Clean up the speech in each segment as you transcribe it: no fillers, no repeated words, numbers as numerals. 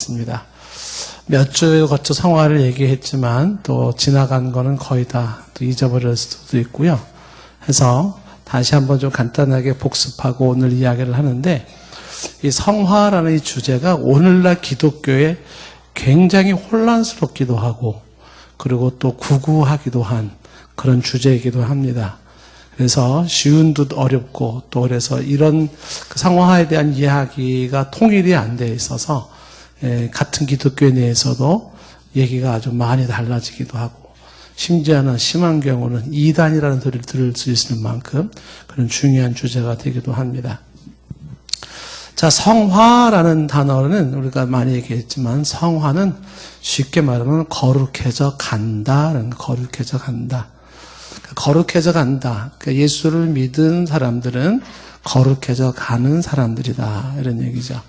있습니다. 몇 주 거쳐 성화를 얘기했지만 또 지나간 거는 거의 다 또 잊어버릴 수도 있고요. 해서 다시 한번 좀 간단하게 복습하고 오늘 이야기를 하는데, 이 성화라는 이 주제가 오늘날 기독교에 굉장히 혼란스럽기도 하고 그리고 또 구구하기도 한 그런 주제이기도 합니다. 그래서 쉬운 듯 어렵고 또 그래서 이런 성화에 대한 이야기가 통일이 안 돼 있어서 같은 기독교 내에서도 얘기가 아주 많이 달라지기도 하고, 심지어는 심한 경우는 이단이라는 소리를 들을 수 있을 만큼 그런 중요한 주제가 되기도 합니다. 자, 성화라는 단어는 우리가 많이 얘기했지만 성화는 쉽게 말하면 거룩해져 간다라는, 거룩해져 간다. 거룩해져 간다. 그러니까 예수를 믿은 사람들은 거룩해져 가는 사람들이다, 이런 얘기죠.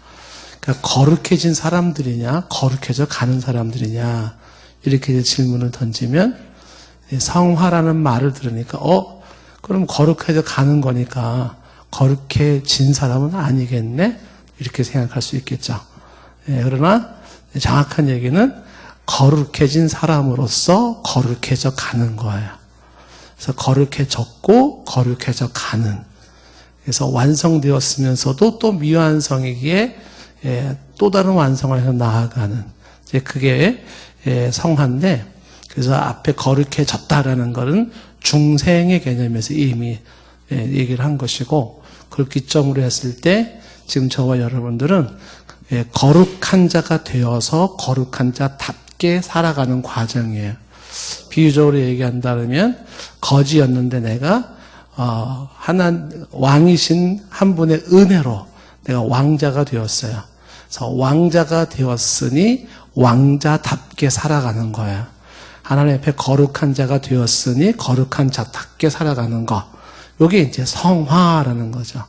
그러니까 거룩해진 사람들이냐, 거룩해져 가는 사람들이냐, 이렇게 질문을 던지면 성화라는 말을 들으니까 그럼 거룩해져 가는 거니까 거룩해진 사람은 아니겠네? 이렇게 생각할 수 있겠죠. 그러나 정확한 얘기는 거룩해진 사람으로서 거룩해져 가는 거예요. 그래서 거룩해졌고 거룩해져 가는. 그래서 완성되었으면서도 또 미완성이기에 또 다른 완성을 해서 나아가는. 이제 그게 성화인데, 그래서 앞에 거룩해졌다라는 것은 중생의 개념에서 이미 얘기를 한 것이고, 그걸 기점으로 했을 때 지금 저와 여러분들은 거룩한 자가 되어서 거룩한 자답게 살아가는 과정이에요. 비유적으로 얘기한다면 거지였는데 내가 왕이신 한 분의 은혜로 내가 왕자가 되었어요. 그래서 왕자가 되었으니 왕자답게 살아가는 거예요. 하나님 앞에 거룩한 자가 되었으니 거룩한 자답게 살아가는 거. 이게 이제 성화라는 거죠.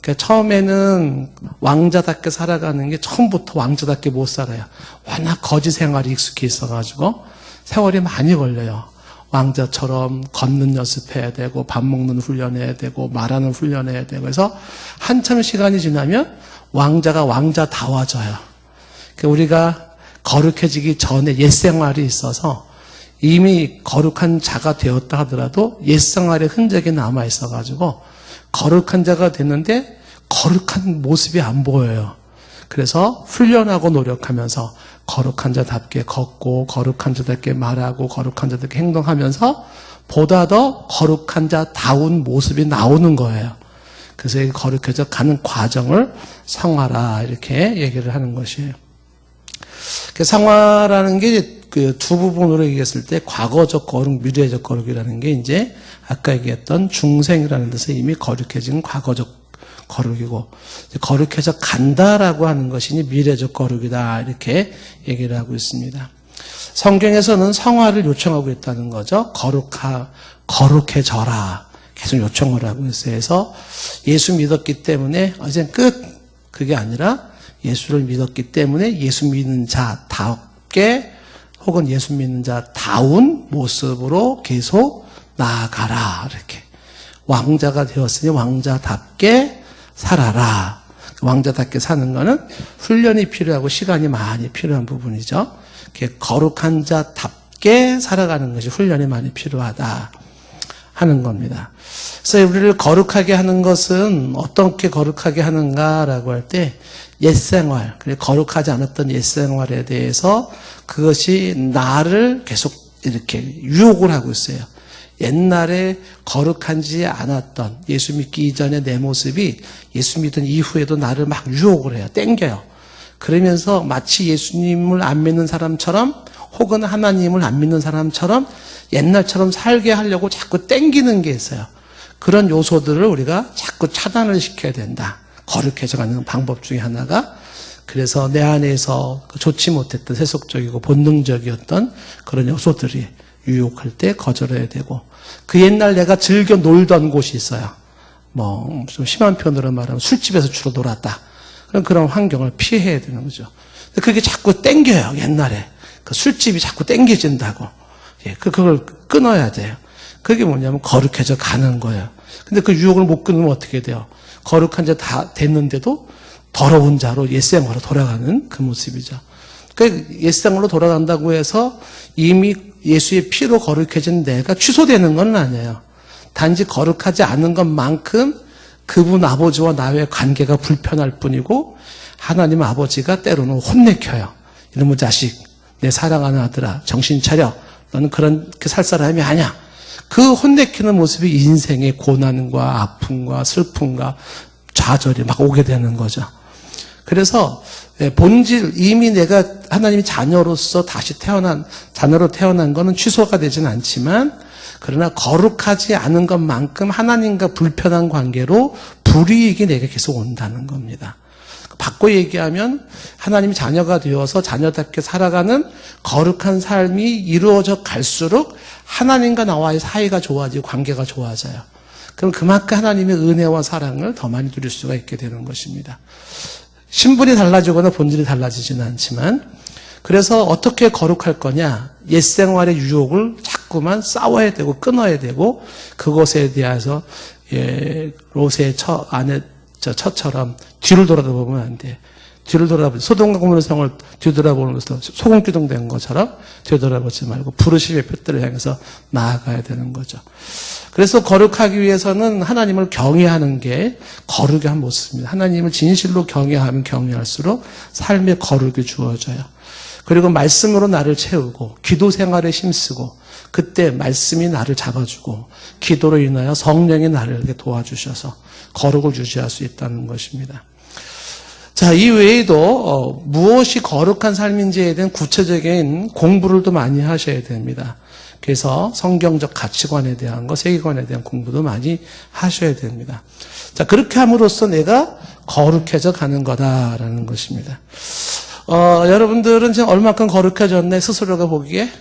그러니까 처음에는 왕자답게 살아가는 게 처음부터 왕자답게 못 살아요. 워낙 거지 생활이 익숙해 있어가지고 세월이 많이 걸려요. 왕자처럼 걷는 연습해야 되고 밥 먹는 훈련해야 되고 말하는 훈련해야 되고 해서 한참 시간이 지나면 왕자가 왕자다워져요. 그러니까 우리가 거룩해지기 전에 옛생활이 있어서 이미 거룩한 자가 되었다 하더라도 옛생활의 흔적이 남아 있어가지고 거룩한 자가 됐는데 거룩한 모습이 안 보여요. 그래서 훈련하고 노력하면서 거룩한 자답게 걷고 거룩한 자답게 말하고 거룩한 자답게 행동하면서 보다 더 거룩한 자다운 모습이 나오는 거예요. 그래서 이 거룩해져 가는 과정을 성화라 이렇게 얘기를 하는 것이에요. 성화라는 게 그 두 부분으로 얘기했을 때 과거적 거룩, 미래적 거룩이라는 게 이제 아까 얘기했던 중생이라는 데서 이미 거룩해진 과거적 거룩이고, 거룩해져 간다라고 하는 것이니 미래적 거룩이다, 이렇게 얘기를 하고 있습니다. 성경에서는 성화를 요청하고 있다는 거죠. 거룩해져라 계속 요청을 하고 있어요. 그래서 예수 믿었기 때문에 이제 끝, 그게 아니라 예수를 믿었기 때문에 예수 믿는 자답게 혹은 예수 믿는 자다운 모습으로 계속 나아가라, 이렇게. 왕자가 되었으니 왕자답게 살아라. 왕자답게 사는 거는 훈련이 필요하고 시간이 많이 필요한 부분이죠. 거룩한 자답게 살아가는 것이 훈련이 많이 필요하다 하는 겁니다. 그래서 우리를 거룩하게 하는 것은 어떻게 거룩하게 하는가라고 할 때 옛생활, 거룩하지 않았던 옛생활에 대해서 그것이 나를 계속 이렇게 유혹을 하고 있어요. 옛날에 거룩하지 않았던 예수 믿기 이전의 내 모습이 예수 믿은 이후에도 나를 막 유혹을 해요. 땡겨요. 그러면서 마치 예수님을 안 믿는 사람처럼 혹은 하나님을 안 믿는 사람처럼 옛날처럼 살게 하려고 자꾸 땡기는 게 있어요. 그런 요소들을 우리가 자꾸 차단을 시켜야 된다. 거룩해져가는 방법 중에 하나가, 그래서 내 안에서 좋지 못했던 세속적이고 본능적이었던 그런 요소들이 유혹할 때 거절해야 되고, 그 옛날 내가 즐겨 놀던 곳이 있어요. 좀 심한 표현으로 말하면 술집에서 주로 놀았다. 그런 환경을 피해야 되는 거죠. 그게 자꾸 땡겨요, 옛날에. 그 술집이 자꾸 땡겨진다고. 그걸 끊어야 돼요. 그게 뭐냐면 거룩해져 가는 거예요. 근데 그 유혹을 못 끊으면 어떻게 돼요? 거룩한 자 다 됐는데도 더러운 자로 옛생활로 돌아가는 그 모습이죠. 그 옛생으로 돌아간다고 해서 이미 예수의 피로 거룩해진 내가 취소되는 건 아니에요. 단지 거룩하지 않은 것만큼 그분 아버지와 나의 관계가 불편할 뿐이고 하나님 아버지가 때로는 혼내켜요. 이놈의 자식, 내 사랑하는 아들아, 정신 차려. 너는 그렇게 살 사람이 아니야. 그 혼내키는 모습이 인생의 고난과 아픔과 슬픔과 좌절이 막 오게 되는 거죠. 그래서 본질, 이미 내가 하나님의 자녀로서 다시 자녀로 태어난 거는 취소가 되진 않지만, 그러나 거룩하지 않은 것만큼 하나님과 불편한 관계로 불이익이 내게 계속 온다는 겁니다. 바꿔 얘기하면 하나님의 자녀가 되어서 자녀답게 살아가는 거룩한 삶이 이루어져 갈수록 하나님과 나와의 사이가 좋아지고 관계가 좋아져요. 그럼 그만큼 하나님의 은혜와 사랑을 더 많이 누릴 수가 있게 되는 것입니다. 신분이 달라지거나 본질이 달라지지는 않지만, 그래서 어떻게 거룩할 거냐, 옛 생활의 유혹을 자꾸만 싸워야 되고 끊어야 되고, 그것에 대해서 롯의 처처럼 뒤를 돌아보면 안 돼. 뒤를 돌아보면 소돔과 고모라 성을 뒤돌아보면서 소금기둥된 것처럼 뒤돌아보지 말고 부르심의 푯들을 향해서 나아가야 되는 거죠. 그래서 거룩하기 위해서는 하나님을 경외하는 게 거룩의 한 모습입니다. 하나님을 진실로 경외하면 경외할수록 삶의 거룩이 주어져요. 그리고 말씀으로 나를 채우고 기도 생활에 힘쓰고, 그때 말씀이 나를 잡아주고 기도로 인하여 성령이 나를 이렇게 도와주셔서 거룩을 유지할 수 있다는 것입니다. 자, 이 외에도 무엇이 거룩한 삶인지에 대한 구체적인 공부를 또 많이 하셔야 됩니다. 그래서 성경적 가치관에 대한 것, 세계관에 대한 공부도 많이 하셔야 됩니다. 자, 그렇게 함으로써 내가 거룩해져 가는 거다라는 것입니다. 여러분들은 지금 얼마큼 거룩해졌네 스스로가 보기에?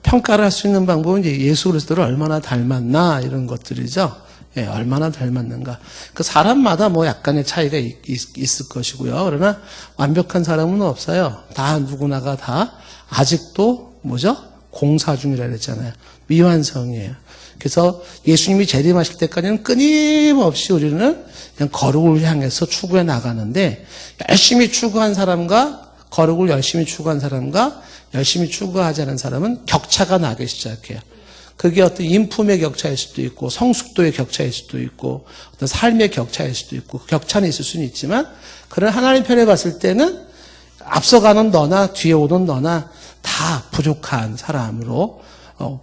평가를 할 수 있는 방법은 이제 예수 그리스도를 얼마나 닮았나 이런 것들이죠. 예, 얼마나 닮았는가. 그 사람마다 뭐 약간의 차이가 있을 것이고요. 그러나 완벽한 사람은 없어요. 다 누구나가 다 아직도 뭐죠? 공사 중이라 그랬잖아요. 미완성이에요. 그래서 예수님이 재림하실 때까지는 끊임없이 우리는 그냥 거룩을 향해서 추구해 나가는데, 열심히 추구한 사람과 거룩을 열심히 추구한 사람과 열심히 추구하지 않은 사람은 격차가 나기 시작해요. 그게 어떤 인품의 격차일 수도 있고 성숙도의 격차일 수도 있고 어떤 삶의 격차일 수도 있고, 격차는 있을 수는 있지만, 그런 하나님 편에 봤을 때는 앞서가는 너나 뒤에 오는 너나 다 부족한 사람으로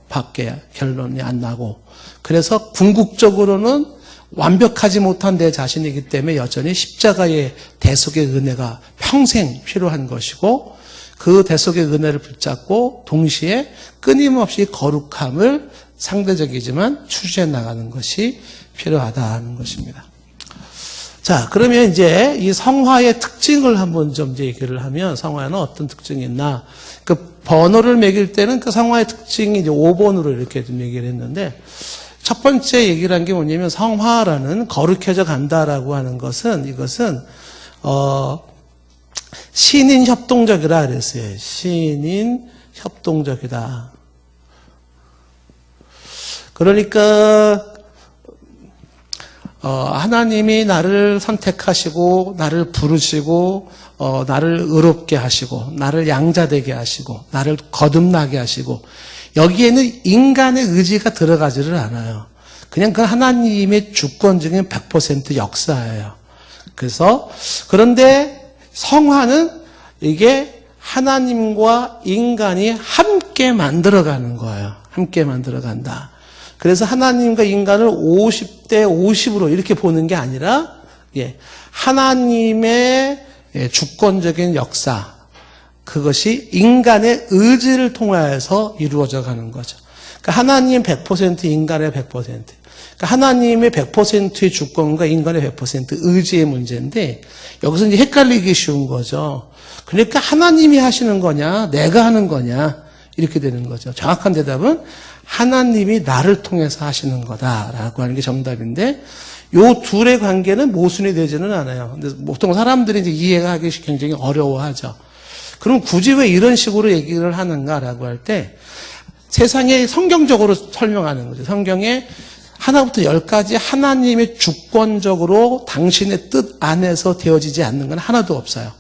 밖에 결론이 안 나고, 그래서 궁극적으로는 완벽하지 못한 내 자신이기 때문에 여전히 십자가의 대속의 은혜가 평생 필요한 것이고, 그 대속의 은혜를 붙잡고 동시에 끊임없이 거룩함을 상대적이지만 추진해 나가는 것이 필요하다는 것입니다. 자, 그러면 이제 이 성화의 특징을 한번 좀 이제 얘기를 하면, 성화에는 어떤 특징이 있나? 그 번호를 매길 때는 그 성화의 특징이 이제 5번으로 이렇게 좀 얘기를 했는데, 첫 번째 얘기를 한 게 뭐냐면, 성화라는 거룩해져 간다라고 하는 것은, 이것은 신인 협동적이라 그랬어요. 신인 협동적이다. 그러니까 하나님이 나를 선택하시고 나를 부르시고 나를 의롭게 하시고 나를 양자되게 하시고 나를 거듭나게 하시고, 여기에는 인간의 의지가 들어가지를 않아요. 그냥 그 하나님의 주권적인 100% 역사예요. 그런데 성화는 이게 하나님과 인간이 함께 만들어가는 거예요. 함께 만들어간다. 그래서 하나님과 인간을 50대 50으로 이렇게 보는 게 아니라, 하나님의 주권적인 역사, 그것이 인간의 의지를 통해서 이루어져 가는 거죠. 그러니까 하나님 100%, 인간의 100%. 그러니까 하나님의 100%의 주권과 인간의 100% 의지의 문제인데, 여기서 이제 헷갈리기 쉬운 거죠. 그러니까 하나님이 하시는 거냐, 내가 하는 거냐, 이렇게 되는 거죠. 정확한 대답은 하나님이 나를 통해서 하시는 거다라고 하는 게 정답인데, 요 둘의 관계는 모순이 되지는 않아요. 근데 보통 사람들이 이제 이해가 하기 굉장히 어려워하죠. 그럼 굳이 왜 이런 식으로 얘기를 하는가라고 할 때, 세상에 성경적으로 설명하는 거죠. 성경에 하나부터 10까지 하나님의 주권적으로 당신의 뜻 안에서 되어지지 않는 건 하나도 없어요.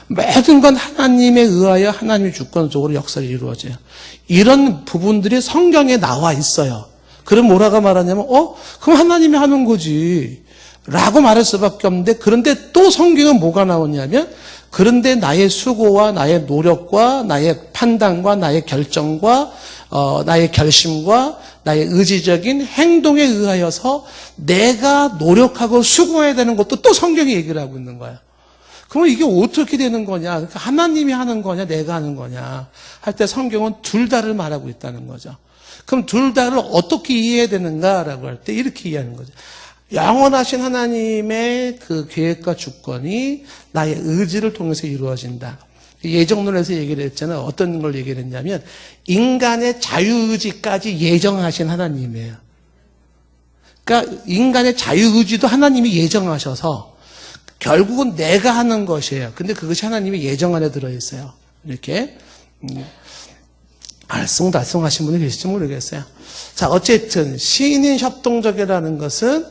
모든 건 하나님에 의하여 하나님의 주권적으로 역사가 이루어져요. 이런 부분들이 성경에 나와 있어요. 그럼 뭐라고 말하냐면 그럼 하나님이 하는 거지 라고 말할 수밖에 없는데, 그런데 또 성경은 뭐가 나오냐면, 그런데 나의 수고와 나의 노력과 나의 판단과 나의 결정과 나의 결심과 나의 의지적인 행동에 의하여서 내가 노력하고 수고해야 되는 것도 또 성경이 얘기를 하고 있는 거야. 그러면 이게 어떻게 되는 거냐? 그러니까 하나님이 하는 거냐, 내가 하는 거냐 할 때 성경은 둘 다를 말하고 있다는 거죠. 그럼 둘 다를 어떻게 이해해야 되는가라고 할 때 이렇게 이해하는 거죠. 영원하신 하나님의 그 계획과 주권이 나의 의지를 통해서 이루어진다. 예정론에서 얘기를 했잖아요. 어떤 걸 얘기를 했냐면, 인간의 자유의지까지 예정하신 하나님이에요. 그러니까 인간의 자유의지도 하나님이 예정하셔서 결국은 내가 하는 것이에요. 근데 그것이 하나님의 예정 안에 들어있어요. 이렇게 알쏭달쏭 분이 계실지 모르겠어요. 자, 어쨌든 시인인 협동적이라는 것은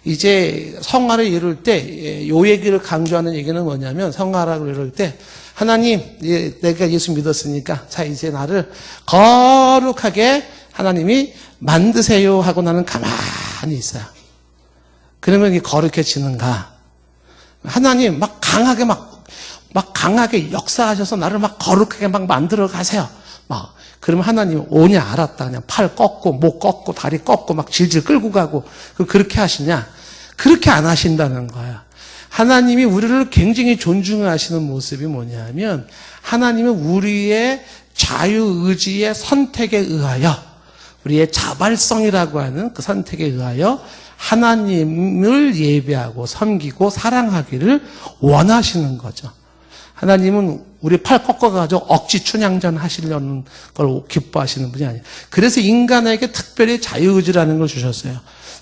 이제 성화를 이룰 때 요 얘기를 강조하는 얘기는 뭐냐면, 성화라고 이룰 때 하나님, 내가 예수 믿었으니까 자 이제 나를 거룩하게 하나님이 만드세요 하고 나는 가만히 있어요. 그러면 이게 거룩해지는가? 하나님 막 강하게 역사하셔서 나를 막 거룩하게 막 만들어 가세요. 그러면 하나님 오냐? 알았다. 그냥 팔 꺾고 목 꺾고 다리 꺾고 막 질질 끌고 가고 그렇게 하시냐? 그렇게 안 하신다는 거야. 하나님이 우리를 굉장히 존중하시는 모습이 뭐냐면, 하나님은 우리의 자유의지의 선택에 의하여, 우리의 자발성이라고 하는 그 선택에 의하여 하나님을 예배하고 섬기고 사랑하기를 원하시는 거죠. 하나님은 우리 팔 꺾어가지고 억지 춘향전 하시려는 걸 기뻐하시는 분이 아니에요. 그래서 인간에게 특별히 자유의지라는 걸 주셨어요.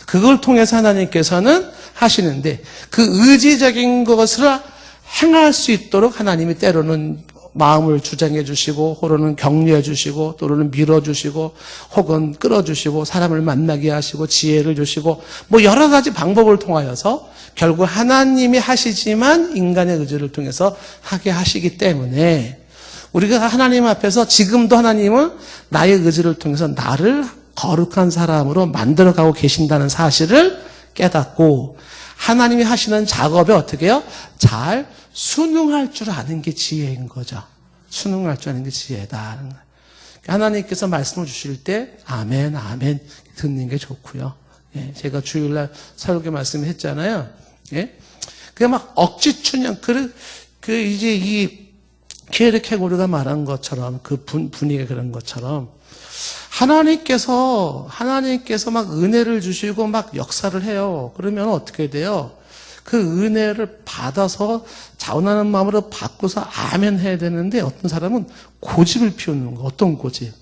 그걸 통해서 하나님께서는 하시는데, 그 의지적인 것을 행할 수 있도록 하나님이 때로는 마음을 주장해 주시고, 혹은 격려해 주시고, 또는 밀어 주시고, 혹은 끌어 주시고, 사람을 만나게 하시고, 지혜를 주시고, 여러 가지 방법을 통하여서 결국 하나님이 하시지만 인간의 의지를 통해서 하게 하시기 때문에, 우리가 하나님 앞에서 지금도 하나님은 나의 의지를 통해서 나를 거룩한 사람으로 만들어가고 계신다는 사실을 깨닫고, 하나님이 하시는 작업에 어떻게 해요? 잘 순응할 줄 아는 게 지혜인 거죠. 순응할 줄 아는 게 지혜다. 하나님께서 말씀을 주실 때 아멘, 아멘 듣는 게 좋고요. 예, 제가 주일날 설교 말씀했잖아요. 예, 그게 막 억지 춘향, 이제 이 케르 케고르가 말한 것처럼, 그 분위기가 그런 것처럼, 하나님께서 막 은혜를 주시고 막 역사를 해요. 그러면 어떻게 돼요? 그 은혜를 받아서 자원하는 마음으로 받고서 아멘 해야 되는데, 어떤 사람은 고집을 피우는 거. 어떤 고집?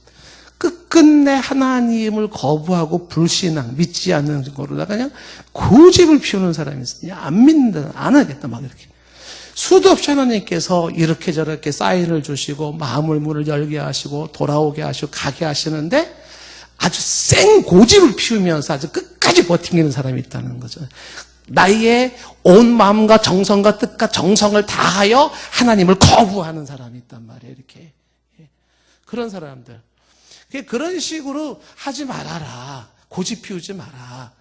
끝끝내 하나님을 거부하고 불신앙, 믿지 않는 거로다가 그냥 고집을 피우는 사람이 있어요. 그냥 안 믿는다, 안 하겠다, 막 이렇게. 수도 없이 하나님께서 이렇게 저렇게 사인을 주시고 마음을 문을 열게 하시고 돌아오게 하시고 가게 하시는데, 아주 센 고집을 피우면서 아주 끝까지 버티는 사람이 있다는 거죠. 나의 온 마음과 정성과 뜻과 정성을 다하여 하나님을 거부하는 사람이 있단 말이에요. 이렇게. 그런 사람들. 그런 식으로 하지 말아라. 고집 피우지 마라.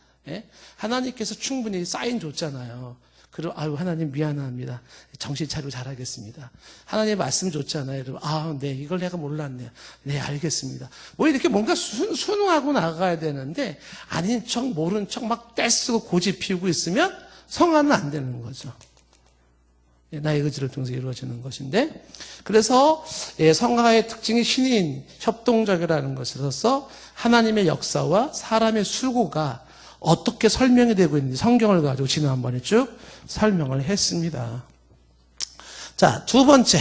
하나님께서 충분히 사인 줬잖아요. 그럼 하나님 미안합니다. 정신 차리고 잘하겠습니다. 하나님 말씀 줬잖아요. 그럼 네, 이걸 내가 몰랐네요. 네, 알겠습니다. 이렇게 뭔가 순응하고 나가야 되는데, 아닌 척 모른 척 막 떼쓰고 고집 피우고 있으면 성화는 안 되는 거죠. 나의 의지를 통해서 이루어지는 것인데, 그래서 성화의 특징이 신인 협동적이라는 것으로서 하나님의 역사와 사람의 수고가 어떻게 설명이 되고 있는지 성경을 가지고 지난번에 쭉 설명을 했습니다. 자, 두 번째.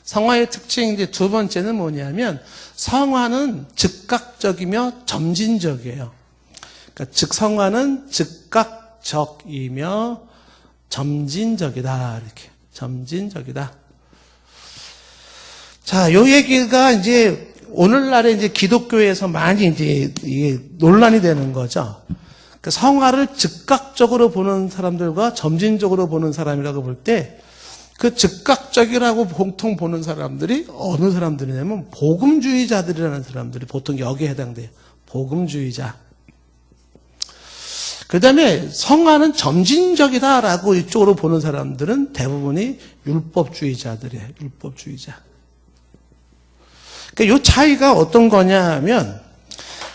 성화의 특징인데 두 번째는 뭐냐면, 성화는 즉각적이며 점진적이에요. 그러니까 성화는 즉각적이며 점진적이다. 이렇게. 점진적이다. 자, 요 얘기가 이제 오늘날에 이제 기독교에서 많이 이제 이게 논란이 되는 거죠. 그 성화를 즉각적으로 보는 사람들과 점진적으로 보는 사람이라고 볼 때, 그 즉각적이라고 보통 보는 사람들이 어느 사람들이냐면 복음주의자들이라는 사람들이 보통 여기에 해당돼요. 복음주의자. 그 다음에 성화는 점진적이다라고 이쪽으로 보는 사람들은 대부분이 율법주의자들이에요. 율법주의자. 그러니까 이 차이가 어떤 거냐 하면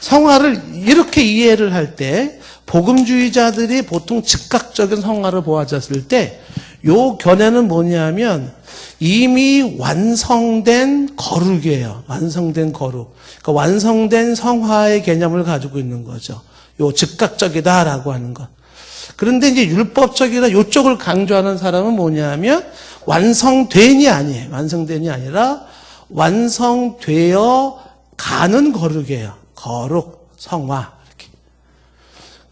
성화를 이렇게 이해를 할 때 복음주의자들이 보통 즉각적인 성화를 보아졌을 때 요 견해는 뭐냐면 이미 완성된 거룩이에요. 완성된 거룩. 그러니까 완성된 성화의 개념을 가지고 있는 거죠. 요 즉각적이다라고 하는 것. 그런데 이제 율법적이다 요쪽을 강조하는 사람은 뭐냐면 완성된이 아니에요. 완성된이 아니라 완성되어 가는 거룩이에요. 거룩, 성화. 이렇게.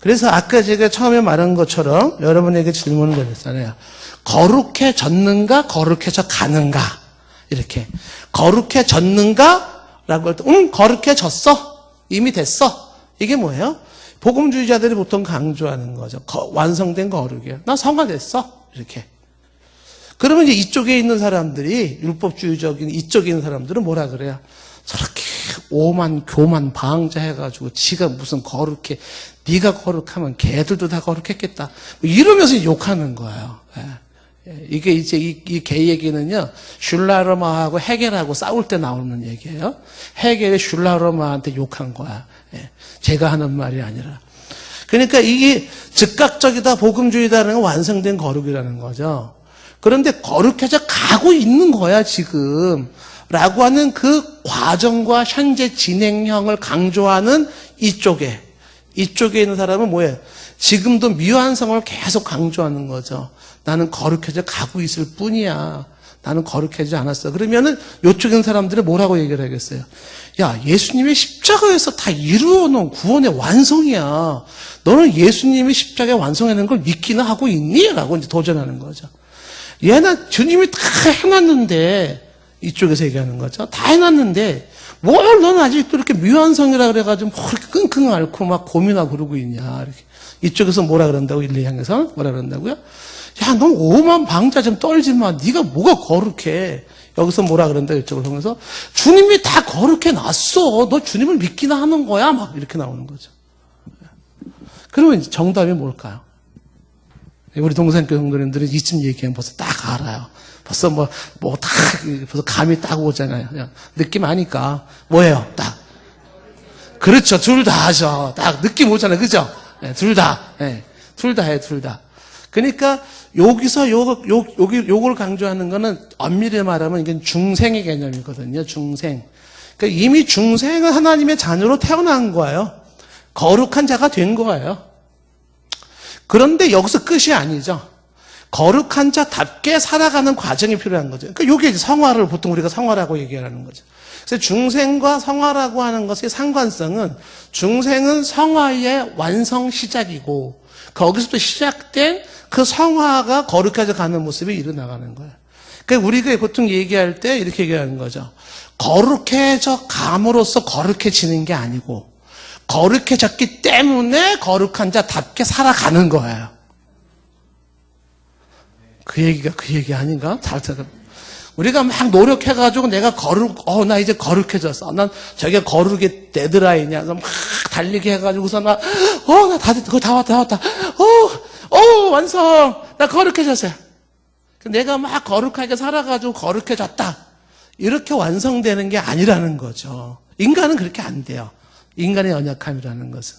그래서 아까 제가 처음에 말한 것처럼 여러분에게 질문을 드렸잖아요. 거룩해졌는가, 거룩해져 가는가. 이렇게. 거룩해졌는가? 라고 할 때, 거룩해졌어. 이미 됐어. 이게 뭐예요? 복음주의자들이 보통 강조하는 거죠. 완성된 거룩이에요. 나 성화됐어. 이렇게. 그러면 이제 이쪽에 있는 사람들이, 율법주의적인 이쪽에 있는 사람들은 뭐라 그래요? 저렇게 오만, 교만, 방자 해가지고 지가 무슨 거룩해. 네가 거룩하면 걔들도 다 거룩했겠다. 이러면서 욕하는 거예요. 이게 이제 이 개 얘기는요, 슐라르마하고 헤겔하고 싸울 때 나오는 얘기예요. 헤겔이 슐라르마한테 욕한 거야. 제가 하는 말이 아니라. 그러니까 이게 즉각적이다, 복음주의다라는 건 완성된 거룩이라는 거죠. 그런데 거룩해져 가고 있는 거야, 지금. 라고 하는 그 과정과 현재 진행형을 강조하는 이쪽에 있는 사람은 뭐예요? 지금도 미완성을 계속 강조하는 거죠. 나는 거룩해져 가고 있을 뿐이야. 나는 거룩해지지 않았어. 그러면은 이쪽에 있는 사람들은 뭐라고 얘기를 하겠어요? 야, 예수님의 십자가에서 다 이루어 놓은 구원의 완성이야. 너는 예수님이 십자가에 완성해낸 걸 믿기나 하고 있니? 라고 이제 도전하는 거죠. 얘는 주님이 다 해놨는데, 이쪽에서 얘기하는 거죠. 다 해놨는데, 뭘 너는 아직도 이렇게 미완성이라 그래가지고 뭐 이렇게 끙끙 앓고 막 고민하고 그러고 있냐. 이렇게. 이쪽에서 뭐라 그런다고? 일리 향해서 뭐라 그런다고요? 야, 너 오만 방자 좀 떨지 마. 네가 뭐가 거룩해. 여기서 뭐라 그런다 이쪽을 보면서 주님이 다 거룩해 놨어. 너 주님을 믿기나 하는 거야. 막 이렇게 나오는 거죠. 그러면 정답이 뭘까요? 우리 동산교 성도님들은 이쯤 얘기하면 벌써 딱 알아요. 벌써 벌써 감이 딱 오잖아요. 그냥 느낌 아니까. 뭐예요? 딱. 그렇죠. 둘 다 하죠. 딱 느낌 오잖아요. 그죠? 네, 둘 다. 네, 둘 다 해, 둘 다. 그러니까 여기서 요걸 강조하는 거는 엄밀히 말하면 이게 중생의 개념이거든요. 중생. 그러니까 이미 중생은 하나님의 자녀로 태어난 거예요. 거룩한 자가 된 거예요. 그런데 여기서 끝이 아니죠. 거룩한 자답게 살아가는 과정이 필요한 거죠. 그러니까 이게 성화를 보통 우리가 성화라고 얘기하는 거죠. 그래서 중생과 성화라고 하는 것의 상관성은 중생은 성화의 완성 시작이고 거기서부터 시작된 그 성화가 거룩해져 가는 모습이 일어나가는 거예요. 그러니까 우리가 보통 얘기할 때 이렇게 얘기하는 거죠. 거룩해져 감으로써 거룩해지는 게 아니고 거룩해졌기 때문에 거룩한 자답게 살아가는 거예요. 그 얘기가 그 얘기 아닌가? 잘 들어. 우리가 막 노력해가지고 내가 나 이제 거룩해졌어. 난 저게 거룩의 데드라인이야. 막 달리기 해가지고서 나 그거 다 왔다. 완성. 나 거룩해졌어요. 내가 막 거룩하게 살아가지고 거룩해졌다. 이렇게 완성되는 게 아니라는 거죠. 인간은 그렇게 안 돼요. 인간의 연약함이라는 것은.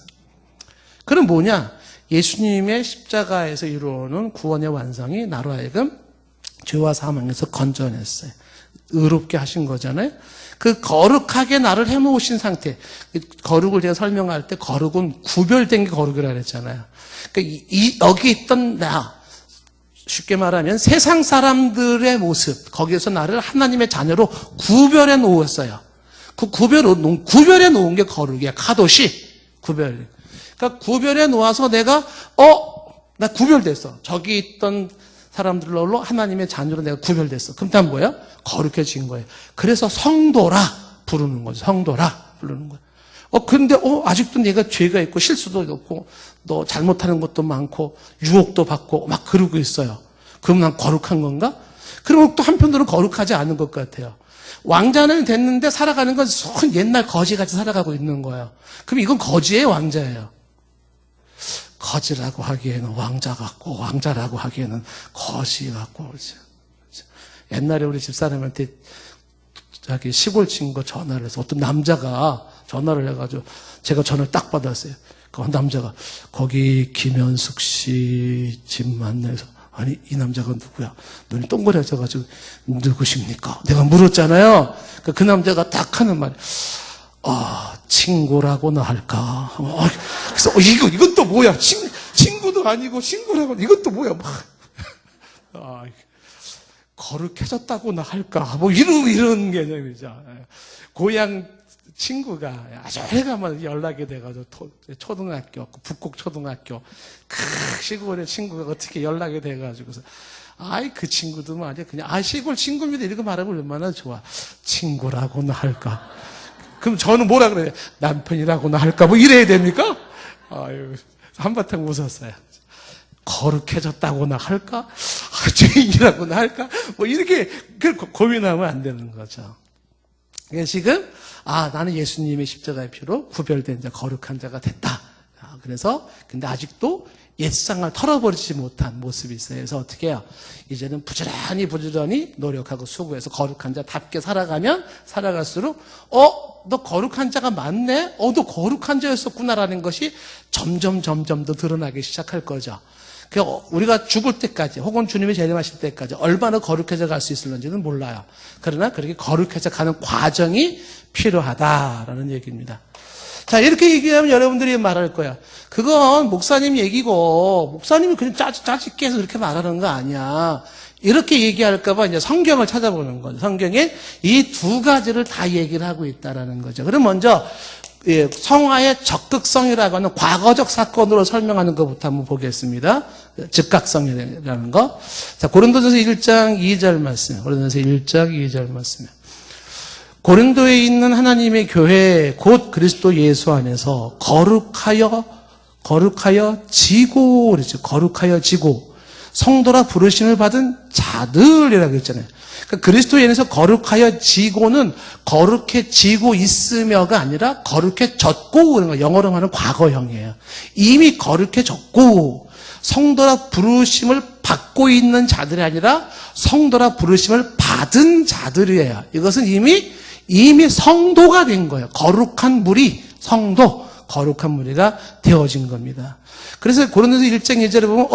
그럼 뭐냐? 예수님의 십자가에서 이루어오는 구원의 완성이 나로 하여금 죄와 사망에서 건져냈어요. 의롭게 하신 거잖아요. 그 거룩하게 나를 해놓으신 상태. 거룩을 제가 설명할 때 거룩은 구별된 게 거룩이라고 했잖아요. 그러니까 여기 있던 나, 쉽게 말하면 세상 사람들의 모습, 거기에서 나를 하나님의 자녀로 구별해 놓았어요. 그 구별해 놓은 게 거룩이야. 카도시. 구별. 그러니까 구별해 놓아서 내가, 나 구별됐어. 저기 있던 사람들로 하나님의 자녀로 내가 구별됐어. 그럼 다음 뭐야? 거룩해진 거예요. 그래서 성도라 부르는 거죠. 성도라 부르는 거예요. 근데 아직도 내가 죄가 있고 실수도 없고 너 잘못하는 것도 많고 유혹도 받고 막 그러고 있어요. 그럼 난 거룩한 건가? 그리고 또 한편으로는 거룩하지 않은 것 같아요. 왕자는 됐는데 살아가는 건 옛날 거지같이 살아가고 있는 거예요. 그럼 이건 거지예요, 왕자예요? 거지라고 하기에는 왕자 같고, 왕자라고 하기에는 거지 같고, 그렇죠. 옛날에 우리 집사람한테 자기 시골 친구 전화를 해서 어떤 남자가 전화를 해가지고 제가 전화를 딱 받았어요. 그 남자가 거기 김현숙 씨 집 만나서 아니 이 남자가 누구야? 눈이 동그래져가지고 누구십니까? 내가 물었잖아요. 그 남자가 딱 하는 말이 친구라고나 할까? 그래서 이건 또 뭐야? 친구도 아니고 친구라고 이건 또 뭐야? 거룩해졌다고나 할까? 뭐 이런 개념이죠. 고향 친구가 아주 오래간만에 연락이 돼가지고 초등학교, 북곡 초등학교 시골의 친구가 어떻게 연락이 돼가지고서 그 친구도 말이야 그냥 시골 친구입니다 이렇게 말하면 얼마나 좋아. 친구라고나 할까? 그럼 저는 뭐라 그래요? 남편이라고나 할까? 뭐 이래야 됩니까? 한바탕 웃었어요. 거룩해졌다고나 할까? 죄인이라고나 할까? 뭐 이렇게 고민하면 안 되는 거죠. 지금 나는 예수님의 십자가의 피로 구별된 자, 거룩한 자가 됐다. 그래서 근데 아직도 옛상을 털어버리지 못한 모습이 있어요. 그래서 어떻게 해요? 이제는 부지런히 노력하고 수고해서 거룩한 자답게 살아갈수록 너 거룩한 자가 맞네? 너 거룩한 자였었구나라는 것이 점점 더 드러나기 시작할 거죠. 우리가 죽을 때까지 혹은 주님이 재림하실 때까지 얼마나 거룩해져 갈 수 있을런지는 몰라요. 그러나 그렇게 거룩해져 가는 과정이 필요하다라는 얘기입니다. 자, 이렇게 얘기하면 여러분들이 말할 거야. 그건 목사님 얘기고 목사님이 그냥 짜집게 해서 그렇게 말하는 거 아니야. 이렇게 얘기할까봐 이제 성경을 찾아보는 거죠. 성경에 이 두 가지를 다 얘기를 하고 있다라는 거죠. 그럼 먼저 성화의 적극성이라고 하는 과거적 사건으로 설명하는 것부터 한번 보겠습니다. 즉각성이라는 거. 자, 고린도전서 1장 2절 말씀. 고린도전서 1장 2절 말씀. 고린도에 있는 하나님의 교회 곧 그리스도 예수 안에서 거룩하여 지고 그러죠. 거룩하여 지고 성도라 부르심을 받은 자들이라고 했잖아요. 그러니까 그리스도에 인해서 거룩하여 지고는 거룩해지고 있으며가 아니라 거룩해졌고 그런 거 영어로 하는 과거형이에요. 이미 거룩해졌고 성도라 부르심을 받고 있는 자들이 아니라 성도라 부르심을 받은 자들이에요. 이것은 이미 성도가 된 거예요. 거룩한 무리, 거룩한 무리가 되어진 겁니다. 그래서 고린도서 1장 2절에 보면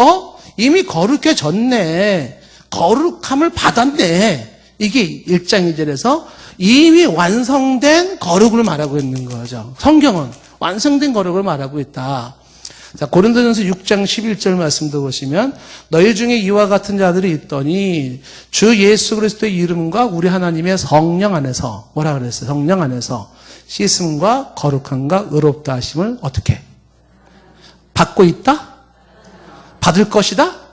이미 거룩해졌네. 거룩함을 받았네. 이게 1장 2절에서 이미 완성된 거룩을 말하고 있는 거죠. 성경은 완성된 거룩을 말하고 있다. 자, 고린도전서 6장 11절 말씀도 보시면 너희 중에 이와 같은 자들이 있더니 주 예수 그리스도의 이름과 우리 하나님의 성령 안에서 뭐라 그랬어요? 성령 안에서 씻음과 거룩함과 의롭다 하심을 어떻게? 받고 있다? 받을 것이다?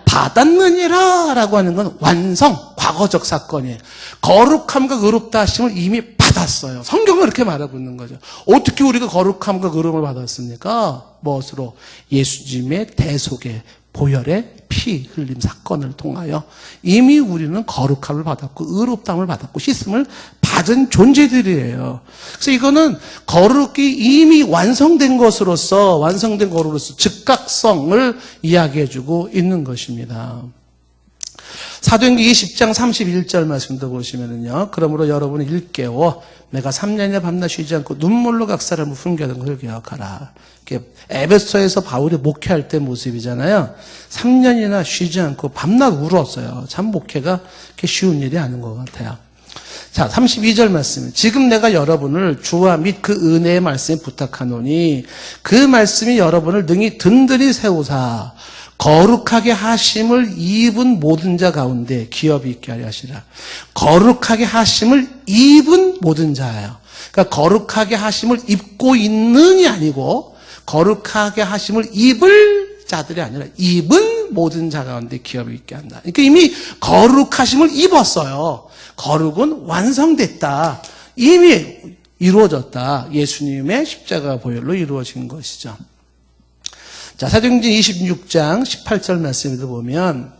받았느니라 라고 하는 건 완성, 과거적 사건이에요. 거룩함과 의롭다 하심을 이미 받았어요. 성경은 그렇게 말하고 있는 거죠. 어떻게 우리가 거룩함과 의로움을 받았습니까? 무엇으로? 예수님의 대속의 보혈의 피 흘림 사건을 통하여 이미 우리는 거룩함을 받았고 의롭다함을 받았고 씻음을 받은 존재들이에요. 그래서 이거는 거룩이 이미 완성된 것으로서 즉각성을 이야기해주고 있는 것입니다. 사도행전 20장 31절 말씀도 보시면은요. 그러므로 여러분은 일깨워 내가 3년이나 밤낮 쉬지 않고 눈물로 각 사람을 훈계하는 것을 기억하라. 에베소에서 바울이 목회할 때 모습이잖아요. 3년이나 쉬지 않고 밤낮 울었어요. 참 목회가 그렇게 쉬운 일이 아닌 것 같아요. 자, 32절 말씀. 지금 내가 여러분을 주와 및 그 은혜의 말씀에 부탁하노니 그 말씀이 여러분을 능히 든든히 세우사 거룩하게 하심을 입은 모든 자 가운데 기업이 있게 하려 하시라. 거룩하게 하심을 입은 모든 자예요. 그러니까 거룩하게 하심을 입고 있는이 아니고 거룩하게 하심을 입을 자들이 아니라 입은 모든 자 가운데 기업이 있게 한다. 그러니까 이미 거룩하심을 입었어요. 거룩은 완성됐다. 이미 이루어졌다. 예수님의 십자가 보혈로 이루어진 것이죠. 자, 사도행전 26장 18절 말씀에도 보면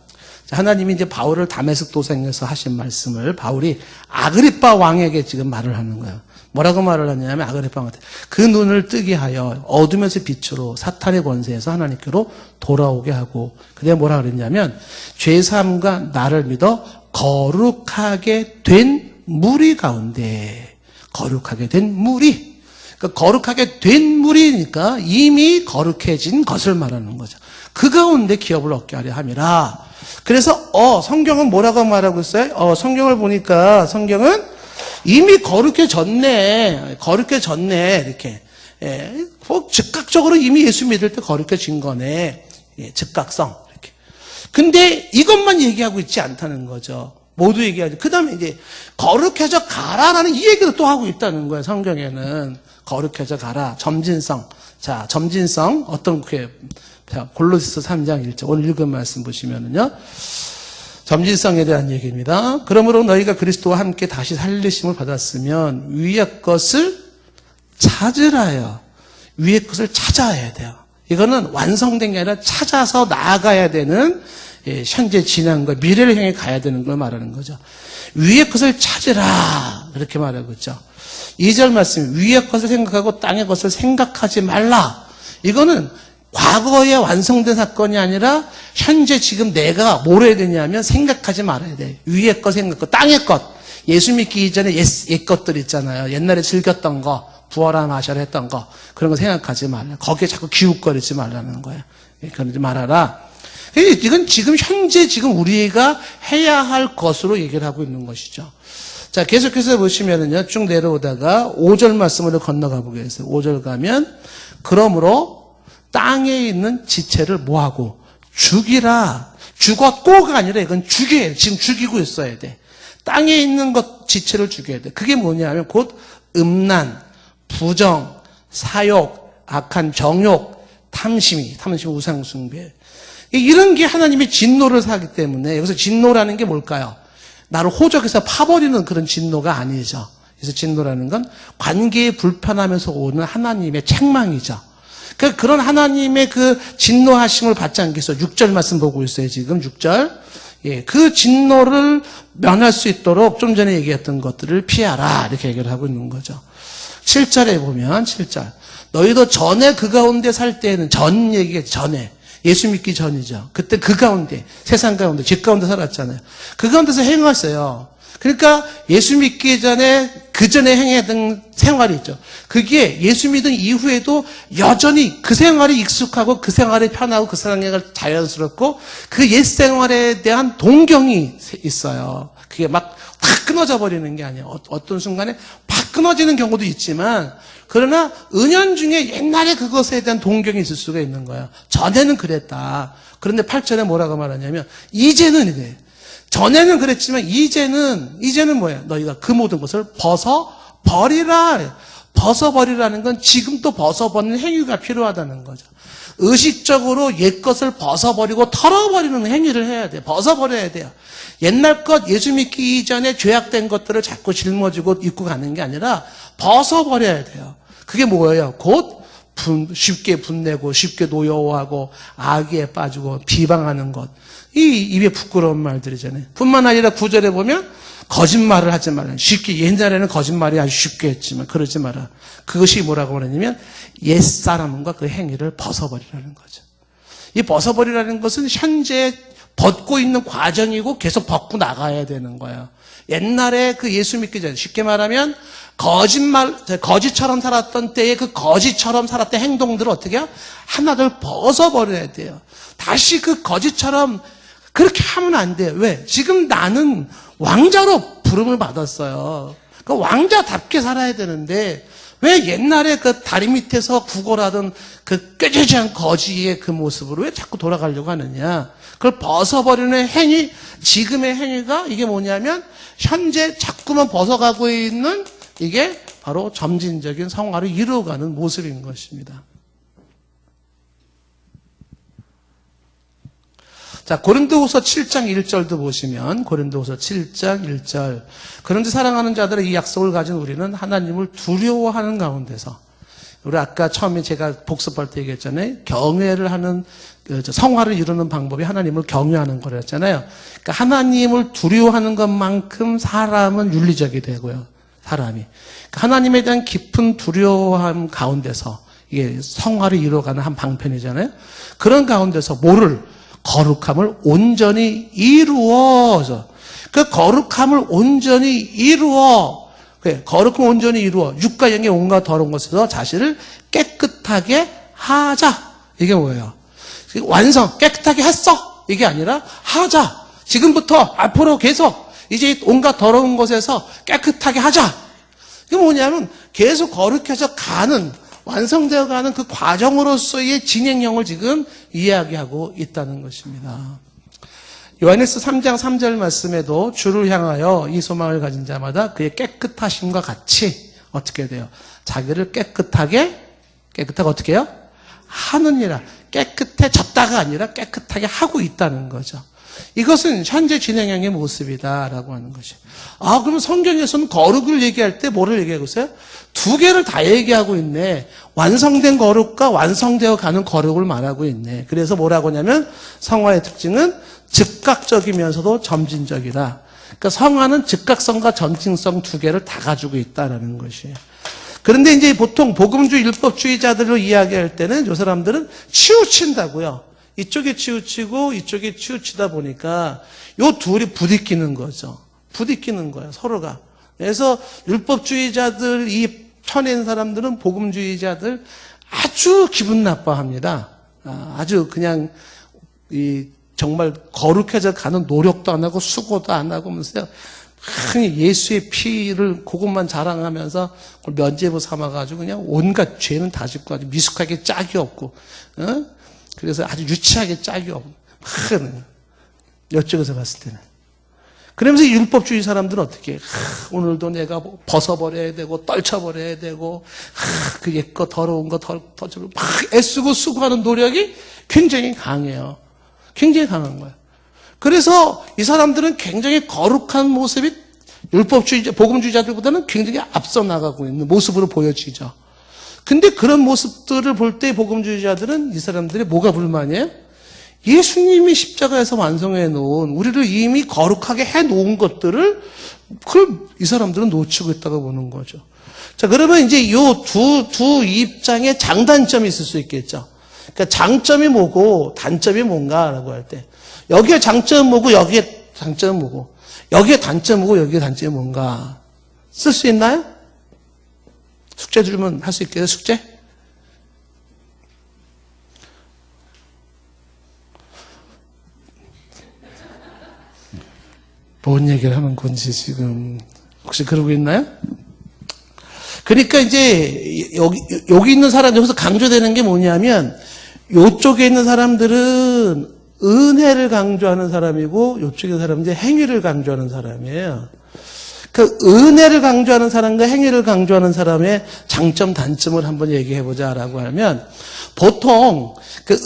하나님이 이제 바울을 다메섹 도상에서 하신 말씀을 바울이 아그리빠 왕에게 지금 말을 하는 거예요. 뭐라고 말을 하냐면 아그리빠 왕한테 그 눈을 뜨게 하여 어둠에서 빛으로 사탄의 권세에서 하나님께로 돌아오게 하고 그게 뭐라 그랬냐면 죄사함과 나를 믿어 거룩하게 된 무리 가운데 거룩하게 된 무리 그러니까 거룩하게 된 무리니까 이미 거룩해진 것을 말하는 거죠. 그 가운데 기업을 얻게 하려 함이라. 그래서 성경은 뭐라고 말하고 있어요? 성경을 보니까 성경은 이미 거룩해졌네 이렇게 즉각적으로 이미 예수 믿을 때 거룩해진 거네. 즉각성 이렇게. 근데 이것만 얘기하고 있지 않다는 거죠. 모두 얘기하죠. 그 다음에 이제 거룩해져 가라라는 이 얘기도 또 하고 있다는 거예요. 성경에는 거룩해져 가라. 점진성. 자, 점진성 어떤 자, 골로새서 3장 1절 오늘 읽은 말씀 보시면은요. 점진성에 대한 얘기입니다. 그러므로 너희가 그리스도와 함께 다시 살리심을 받았으면 위의 것을 찾으라요. 위의 것을 찾아야 돼요. 이거는 완성된 게 아니라 찾아서 나아가야 되는 현재 지난과 미래를 향해 가야 되는 걸 말하는 거죠. 위의 것을 찾으라 그렇게 말하고 있죠. 2절 말씀 위의 것을 생각하고 땅의 것을 생각하지 말라. 이거는 과거에 완성된 사건이 아니라 현재 지금 내가 뭘 해야 되냐면 생각하지 말아야 돼. 위의 것 생각하고 땅의 것. 예수 믿기 이전에 옛 것들 있잖아요. 옛날에 즐겼던 거, 부어라 마셔라 했던 거 그런 거 생각하지 말라. 거기에 자꾸 기웃거리지 말라는 거예요. 그러지 말아라. 이건 지금 현재 지금 우리가 해야 할 것으로 얘기를 하고 있는 것이죠. 자, 계속해서 보시면은요, 쭉 내려오다가 5절 말씀으로 건너가 보겠어요. 5절 가면, 그러므로 땅에 있는 지체를 뭐하고? 죽이라. 죽었고가 아니라 이건 죽여야 돼. 지금 죽이고 있어야 돼. 땅에 있는 것 지체를 죽여야 돼. 그게 뭐냐면 곧 음란, 부정, 사욕, 악한 정욕, 탐심 우상숭배. 이런 게 하나님의 진노를 사기 때문에 여기서 진노라는 게 뭘까요? 나를 호적에서 파버리는 그런 진노가 아니죠. 그래서 진노라는 건 관계에 불편하면서 오는 하나님의 책망이죠. 그러니까 그런 하나님의 그 진노하심을 받지 않기 위해서 6절 말씀 보고 있어요. 지금 6절. 예, 그 진노를 면할 수 있도록 좀 전에 얘기했던 것들을 피하라 이렇게 얘기를 하고 있는 거죠. 7절에 보면 7절. 너희도 전에 그 가운데 살 때에는 전 얘기가 전에 예수 믿기 전이죠. 그때 그 가운데 세상 가운데 집 가운데 살았잖아요. 그 가운데서 행했어요. 그러니까 예수 믿기 전에 그 전에 행했던 생활이 있죠. 그게 예수 믿은 이후에도 여전히 그 생활이 익숙하고 그 생활이 편하고 그 생활이 자연스럽고 그 옛 생활에 대한 동경이 있어요. 그게 막 탁 끊어져 버리는 게 아니에요. 어떤 순간에 팍 끊어지는 경우도 있지만 그러나 은연중에 옛날에 그것에 대한 동경이 있을 수가 있는 거예요. 전에는 그랬다. 그런데 8절에 뭐라고 말하냐면 이제는 이래. 전에는 그랬지만 이제는 뭐예요? 너희가 그 모든 것을 벗어버리라. 벗어버리라는 건 지금 또 벗어버리는 행위가 필요하다는 거죠. 의식적으로 옛 것을 벗어버리고 털어버리는 행위를 해야 돼요. 벗어버려야 돼요. 옛날 것 예수 믿기 이전에 죄악된 것들을 자꾸 짊어지고 입고 가는 게 아니라 벗어버려야 돼요. 그게 뭐예요? 곧 쉽게 분내고 쉽게 노여워하고 악에 빠지고 비방하는 것. 이 입에 부끄러운 말들이잖아요. 뿐만 아니라 9절에 보면 거짓말을 하지 말라. 쉽게 옛날에는 거짓말이 아주 쉽게 했지만 그러지 마라. 그것이 뭐라고 그러냐면 옛사람과 그 행위를 벗어버리라는 거죠. 이 벗어버리라는 것은 현재 벗고 있는 과정이고 계속 벗고 나가야 되는 거예요. 옛날에 그 예수 믿기 전에 쉽게 말하면 거짓처럼 살았던 때에 그 거짓처럼 살았던 행동들을 어떻게 해요? 하나둘 벗어버려야 돼요. 다시 그 거짓처럼 그렇게 하면 안 돼요. 왜? 지금 나는 왕자로 부름을 받았어요. 그 왕자답게 살아야 되는데 왜 옛날에 그 다리 밑에서 구걸하던 그 꾀죄죄한 거지의 그 모습으로 왜 자꾸 돌아가려고 하느냐? 그걸 벗어버리는 행위, 지금의 행위가 이게 뭐냐면 현재 자꾸만 벗어가고 있는 이게 바로 점진적인 성화를 이루어가는 모습인 것입니다. 자, 고린도후서 7장 1절도 보시면 고린도후서 7장 1절. 그런데 사랑하는 자들의 이 약속을 가진 우리는 하나님을 두려워하는 가운데서 우리 아까 처음에 제가 복습할 때 얘기했잖아요. 경외를 하는, 성화를 이루는 방법이 하나님을 경외하는 거랬잖아요. 그러니까 하나님을 두려워하는 것만큼 사람은 윤리적이 되고요. 사람이. 그러니까 하나님에 대한 깊은 두려워함 가운데서 이게 성화를 이루어가는 한 방편이잖아요. 그런 가운데서 뭐를? 거룩함을 온전히 이루어서. 그 거룩함을 온전히 이루어. 그래, 거룩함을 온전히 이루어. 육과 영의 온갖 더러운 것에서 자신을 깨끗하게 하자. 이게 뭐예요? 완성, 깨끗하게 했어. 이게 아니라 하자. 지금부터 앞으로 계속 이제 온갖 더러운 것에서 깨끗하게 하자. 이게 뭐냐면 계속 거룩해져 가는, 완성되어 가는 그 과정으로서의 진행형을 지금 이야기하고 있다는 것입니다. 요한일서 3장 3절 말씀에도 주를 향하여 이 소망을 가진 자마다 그의 깨끗하심과 같이 어떻게 돼요? 자기를 깨끗하게 어떻게 해요? 하느니라. 깨끗해졌다가 아니라 깨끗하게 하고 있다는 거죠. 이것은 현재 진행형의 모습이다라고 하는 것이에요. 아, 그럼 성경에서는 거룩을 얘기할 때 뭐를 얘기하고 있어요? 두 개를 다 얘기하고 있네. 완성된 거룩과 완성되어 가는 거룩을 말하고 있네. 그래서 뭐라고 하냐면 성화의 특징은 즉각적이면서도 점진적이다. 그러니까 성화는 즉각성과 점진성 두 개를 다 가지고 있다라는 것이에요. 그런데 이제 보통 복음주의 율법주의자들로 이야기할 때는 이 사람들은 치우친다고요. 이쪽에 치우치고 이쪽에 치우치다 보니까 요 둘이 부딪히는 거죠. 부딪히는 거예요, 서로가. 그래서 율법주의자들, 이 쳐낸 사람들은 복음주의자들 아주 기분 나빠합니다. 아주 그냥 정말 거룩해져 가는 노력도 안 하고 수고도 안 하고 하면서 예수의 피를 그것만 자랑하면서 그걸 면죄부 삼아가지고 그냥 온갖 죄는 다 짓고 아주 미숙하게 짝이 없고, 그래서 아주 유치하게 짝이 없고, 이쪽에서 봤을 때는. 그러면서 율법주의 사람들은 어떻게 해? 오늘도 내가 벗어버려야 되고 떨쳐버려야 되고 그 옛거 더러운 거 터지고 막 애쓰고 수고하는 노력이 굉장히 강해요. 굉장히 강한 거예요. 그래서 이 사람들은 굉장히 거룩한 모습이 율법주의자, 복음주의자들보다는 굉장히 앞서 나가고 있는 모습으로 보여지죠. 근데 그런 모습들을 볼 때 복음주의자들은 이 사람들이 뭐가 불만이에요? 예수님이 십자가에서 완성해 놓은, 우리를 이미 거룩하게 해 놓은 것들을, 그걸 이 사람들은 놓치고 있다고 보는 거죠. 자, 그러면 이제 요 두 입장의 장단점이 있을 수 있겠죠. 그러니까 장점이 뭐고, 단점이 뭔가라고 할 때, 여기에 장점은 뭐고, 여기에 장점은 뭐고, 여기에 단점은 뭐고, 여기에 단점이 뭔가, 쓸 수 있나요? 숙제 주면 할 수 있겠어요, 숙제? 뭔 얘기를 하는 건지 지금 혹시 그러고 있나요? 그러니까 이제 여기 있는 사람, 여기서 강조되는 게 뭐냐면 요쪽에 있는 사람들은 은혜를 강조하는 사람이고 요쪽에 있는 사람은 이제 행위를 강조하는 사람이에요. 그 은혜를 강조하는 사람과 행위를 강조하는 사람의 장점, 단점을 한번 얘기해 보자라고 하면 보통 그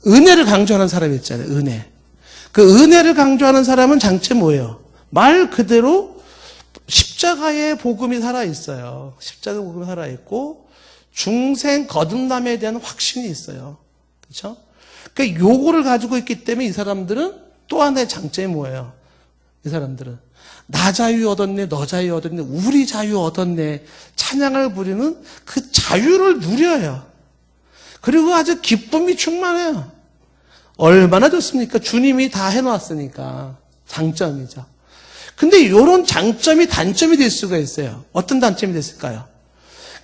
은혜를 강조하는 사람이 있잖아요. 은혜. 그 은혜를 강조하는 사람은 장점이 뭐예요? 말 그대로 십자가의 복음이 살아있어요. 십자가 복음이 살아있고 중생 거듭남에 대한 확신이 있어요. 그렇죠? 그러니까 요거를 가지고 있기 때문에 이 사람들은 또 하나의 장점이 뭐예요? 이 사람들은 나 자유 얻었네, 너 자유 얻었네, 우리 자유 얻었네 찬양을 부리는 그 자유를 누려요. 그리고 아주 기쁨이 충만해요. 얼마나 좋습니까? 주님이 다 해놨으니까. 장점이죠. 근데 이런 장점이 단점이 될 수가 있어요. 어떤 단점이 됐을까요?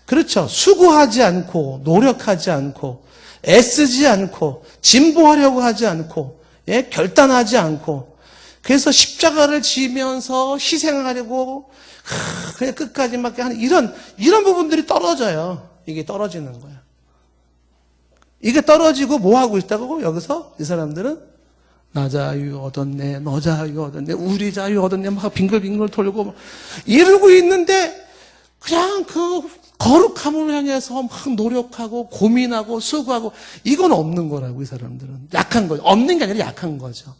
그렇죠. 수고하지 않고 노력하지 않고 애쓰지 않고 진보하려고 하지 않고 결단하지 않고 그래서 십자가를 지면서 희생하려고 그냥 끝까지 막 하는 이런 부분들이 떨어져요. 이게 떨어지는 거예요. 이게 떨어지고 뭐 하고 있다고? 여기서 이 사람들은 나 자유 얻었네, 너 자유 얻었네, 우리 자유 얻었네 막 빙글빙글 돌고 막 이러고 있는데 그냥 그 거룩함을 향해서 막 노력하고 고민하고 수고하고 이건 없는 거라고 이 사람들은. 약한 거죠. 없는 게 아니라 약한 거죠.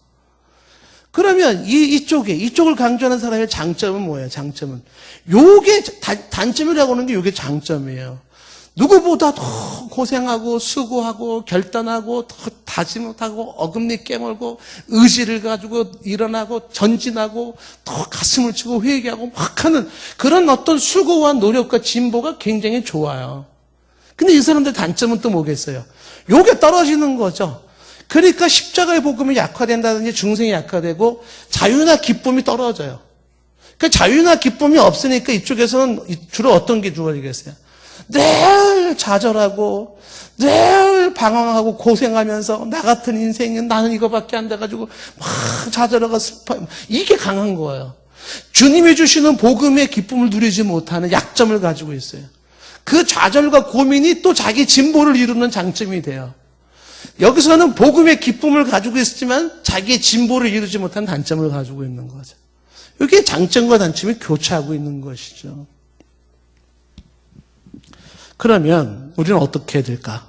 그러면 이쪽을 강조하는 사람의 장점은 뭐예요? 장점은. 요게 단점이라고 하는 게 요게 장점이에요. 누구보다 더 고생하고 수고하고 결단하고 더 다짐하고 어금니 깨물고 의지를 가지고 일어나고 전진하고 더 가슴을 치고 회개하고 막 하는 그런 어떤 수고와 노력과 진보가 굉장히 좋아요. 근데 이 사람들 단점은 또 뭐겠어요? 요게 떨어지는 거죠. 그러니까 십자가의 복음이 약화된다든지 중생이 약화되고 자유나 기쁨이 떨어져요. 그 자유나 기쁨이 없으니까 이쪽에서는 주로 어떤 게 주어지겠어요? 늘 좌절하고 늘 방황하고 고생하면서 나 같은 인생은 나는 이거밖에 안 돼가지고 막 좌절하고 슬퍼. 이게 강한 거예요. 주님이 주시는 복음의 기쁨을 누리지 못하는 약점을 가지고 있어요. 그 좌절과 고민이 또 자기 진보를 이루는 장점이 돼요. 여기서는 복음의 기쁨을 가지고 있지만 자기의 진보를 이루지 못한 단점을 가지고 있는 거죠. 이게 장점과 단점이 교차하고 있는 것이죠. 그러면 우리는 어떻게 해야 될까?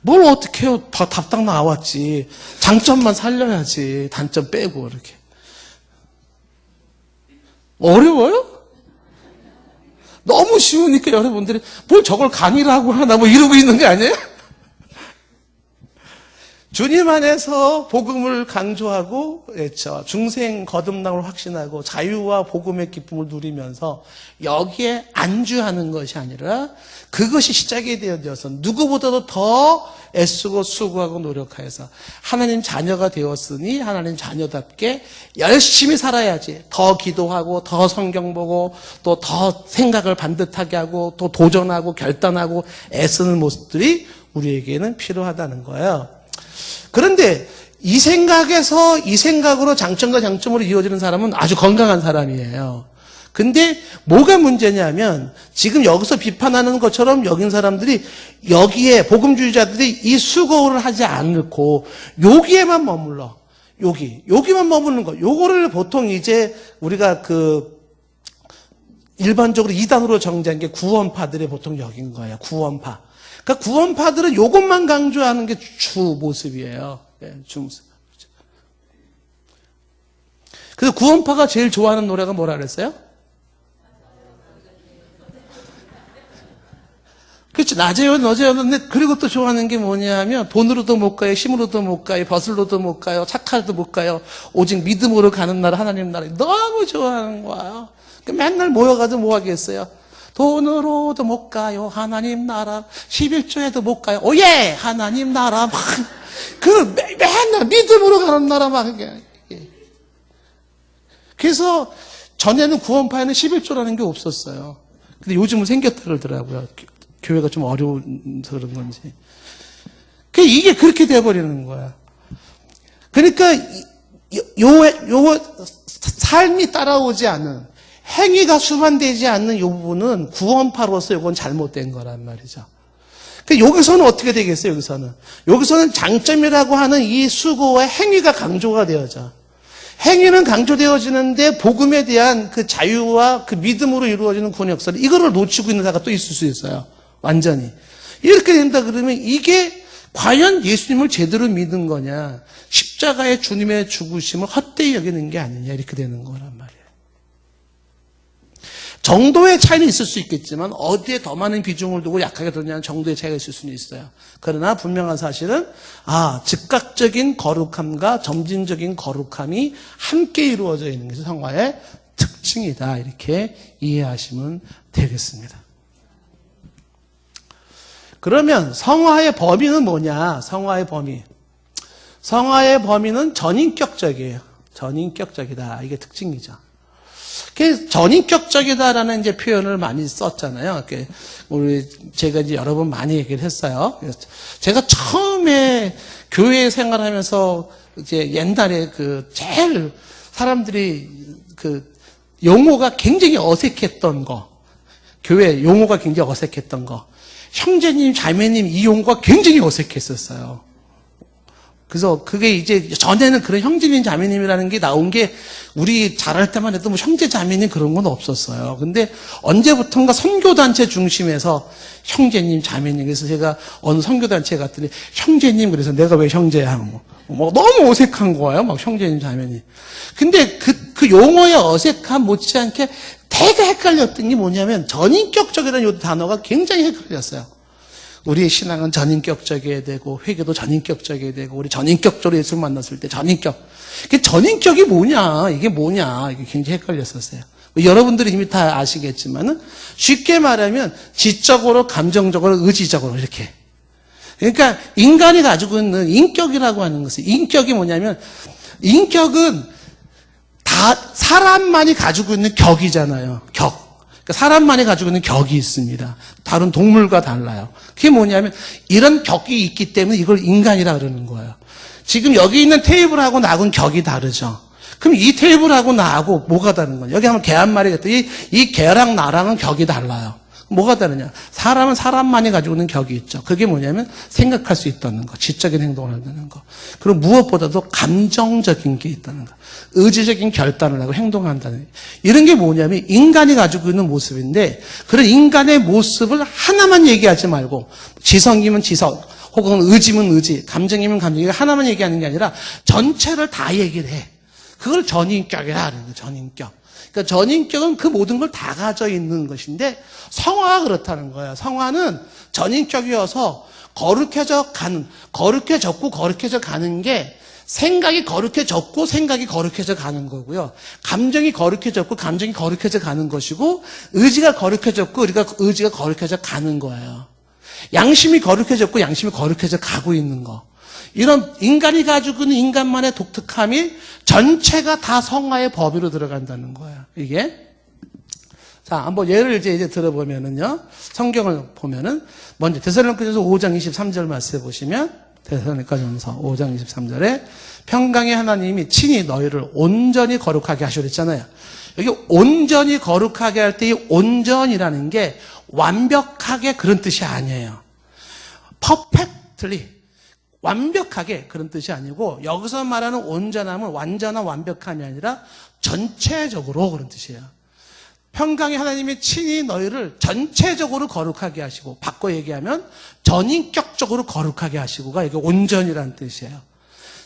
뭘 어떻게 해요? 다 답답 나왔지. 장점만 살려야지. 단점 빼고 이렇게. 어려워요? 너무 쉬우니까 여러분들이 뭘 저걸 강의라고 하나 뭐 이러고 있는 게 아니에요? 주님 안에서 복음을 강조하고 그렇죠. 중생 거듭남을 확신하고 자유와 복음의 기쁨을 누리면서 여기에 안주하는 것이 아니라 그것이 시작이 되어서 누구보다도 더 애쓰고 수고하고 노력하여서 하나님 자녀가 되었으니 하나님 자녀답게 열심히 살아야지. 더 기도하고 더 성경 보고 또 더 생각을 반듯하게 하고 또 도전하고 결단하고 애쓰는 모습들이 우리에게는 필요하다는 거예요. 그런데 이 생각으로 장점과 장점으로 이루어지는 사람은 아주 건강한 사람이에요. 근데 뭐가 문제냐면 지금 여기서 비판하는 것처럼 여긴 사람들이 여기에 복음주의자들이 이 수고를 하지 않고 여기에만 머물러. 여기만 머무는 거. 요거를 보통 이제 우리가 일반적으로 이단으로 정지한 게 구원파들의 보통 여긴 거예요. 구원파. 그러니까 구원파들은 이것만 강조하는 게 주 모습이에요. 네, 주 모습. 그래서 구원파가 제일 좋아하는 노래가 뭐라 그랬어요? 그렇죠. 낮에요, 낮에였는데, 그리고 또 좋아하는 게 뭐냐면, 돈으로도 못 가요, 힘으로도 못 가요, 버슬로도 못 가요, 착하도 못 가요, 오직 믿음으로 가는 나라, 하나님 나라. 너무 좋아하는 거예요. 맨날 모여가지고 뭐 하겠어요? 돈으로도 못 가요, 하나님 나라. 11조에도 못 가요. 오예! 하나님 나라. 막, 맨날 믿음으로 가는 나라 막. 그래서 전에는 구원파에는 11조라는 게 없었어요. 근데 요즘은 생겼다 그러더라고요. 교회가 좀 어려워서 그런 건지. 이게 그렇게 돼버리는 거야. 그러니까, 삶이 따라오지 않은, 행위가 수반되지 않는 이 부분은 구원파로서 이건 잘못된 거란 말이죠. 그러니까 여기서는 어떻게 되겠어요, 여기서는 장점이라고 하는 이 수고와 행위가 강조가 되어져. 행위는 강조되어지는데 복음에 대한 그 자유와 그 믿음으로 이루어지는 구원 역사를 이거를 놓치고 있는 자가 또 있을 수 있어요. 완전히. 이렇게 된다 그러면 이게 과연 예수님을 제대로 믿은 거냐, 십자가의 주님의 죽으심을 헛되이 여기는 게 아니냐, 이렇게 되는 거란 말이에요. 정도의 차이는 있을 수 있겠지만 어디에 더 많은 비중을 두고 약하게 두느냐는 정도의 차이가 있을 수는 있어요. 그러나 분명한 사실은 즉각적인 거룩함과 점진적인 거룩함이 함께 이루어져 있는 것이 성화의 특징이다, 이렇게 이해하시면 되겠습니다. 그러면 성화의 범위는 뭐냐? 성화의 범위는 전인격적이에요. 전인격적이다, 이게 특징이죠. 전인격적이다라는 이제 표현을 많이 썼잖아요. 제가 이제 여러 번 많이 얘기를 했어요. 제가 처음에 교회 생활하면서 이제 옛날에 제일 사람들이 용어가 굉장히 어색했던 거, 교회 용어가 굉장히 어색했던 거, 형제님, 자매님 이 용어가 굉장히 어색했었어요. 그래서 그게 이제 전에는 그런 형제님 자매님이라는 게 나온 게 우리 자랄 때만 해도 뭐 형제 자매님 그런 건 없었어요. 근데 언제부턴가 선교단체 중심에서 형제님 자매님, 그래서 제가 어느 선교단체에 갔더니 형제님, 그래서 내가 왜 형제야? 뭐 너무 어색한 거예요. 막 형제님 자매님. 근데 그 용어의 어색함 못지않게 되게 헷갈렸던 게 뭐냐면 전인격적이라는 요 단어가 굉장히 헷갈렸어요. 우리의 신앙은 전인격적이어야 되고 회개도 전인격적이어야 되고 우리 전인격적으로 예수 만났을 때 전인격. 전인격이 뭐냐? 이게 뭐냐? 이게 굉장히 헷갈렸었어요. 여러분들이 이미 다 아시겠지만은 쉽게 말하면 지적으로, 감정적으로, 의지적으로 이렇게. 그러니까 인간이 가지고 있는 인격이라고 하는 것은 인격이 뭐냐면 인격은 다 사람만이 가지고 있는 격이잖아요. 격. 사람만이 가지고 있는 격이 있습니다. 다른 동물과 달라요. 그게 뭐냐면 이런 격이 있기 때문에 이걸 인간이라 그러는 거예요. 지금 여기 있는 테이블하고 나하고는 격이 다르죠. 그럼 이 테이블하고 나하고 뭐가 다른 거냐? 여기 한번 개 한 마리가 있더니 이 개랑 나랑은 격이 달라요. 뭐가 다르냐? 사람은 사람만이 가지고 있는 격이 있죠. 그게 뭐냐면 생각할 수 있다는 거, 지적인 행동을 한다는 거. 그리고 무엇보다도 감정적인 게 있다는 거. 의지적인 결단을 하고 행동한다는 거. 이런 게 뭐냐면 인간이 가지고 있는 모습인데 그런 인간의 모습을 하나만 얘기하지 말고 지성이면 지성, 혹은 의지면 의지, 감정이면 감정, 이거 하나만 얘기하는 게 아니라 전체를 다 얘기를 해. 그걸 전인격이라 하는 거예요. 전인격. 그러니까 전인격은 그 모든 걸 다 가져 있는 것인데 성화가 그렇다는 거예요. 성화는 전인격이어서 거룩해져 가는 게 생각이 거룩해졌고 생각이 거룩해져 가는 거고요. 감정이 거룩해졌고 감정이 거룩해져 가는 것이고 의지가 거룩해졌고 의지가 거룩해져 가는 거예요. 양심이 거룩해졌고 양심이 거룩해져 가고 있는 거. 이런 인간이 가지고 있는 인간만의 독특함이 전체가 다 성화의 법위로 들어간다는 거예요. 이게. 자, 한번 예를 이제 들어보면은요. 성경을 보면은 먼저 데살로니가전서 5장 23절 말씀해 보시면 데살로니가전서 5장 23절에 평강의 하나님이 친히 너희를 온전히 거룩하게 하시오 그랬잖아요. 여기 온전히 거룩하게 할 때 이 온전이라는 게 완벽하게 그런 뜻이 아니에요. perfectly. 완벽하게 그런 뜻이 아니고 여기서 말하는 온전함은 완전한 완벽함이 아니라 전체적으로 그런 뜻이에요. 평강의 하나님이 친히 너희를 전체적으로 거룩하게 하시고 바꿔 얘기하면 전인격적으로 거룩하게 하시고가 이게 온전이라는 뜻이에요.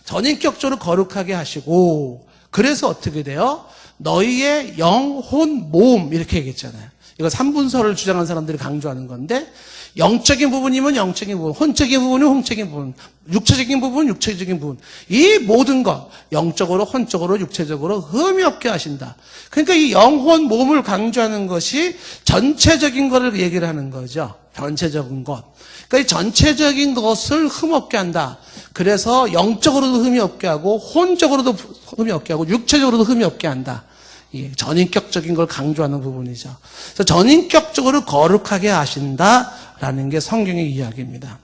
전인격적으로 거룩하게 하시고 그래서 어떻게 돼요? 너희의 영혼, 몸 이렇게 얘기했잖아요. 이거 삼분설을 주장한 사람들이 강조하는 건데 영적인 부분이면 영적인 부분, 혼적인 부분이면 혼적인 부분, 육체적인 부분은 육체적인 부분. 이 모든 것, 영적으로, 혼적으로, 육체적으로 흠이 없게 하신다. 그러니까 이 영혼, 몸을 강조하는 것이 전체적인 것을 얘기를 하는 거죠. 전체적인 것. 그러니까 이 전체적인 것을 흠 없게 한다. 그래서 영적으로도 흠이 없게 하고, 혼적으로도 흠이 없게 하고, 육체적으로도 흠이 없게 한다. 전인격적인 걸 강조하는 부분이죠. 그래서 전인격적으로 거룩하게 하신다라는 게 성경의 이야기입니다.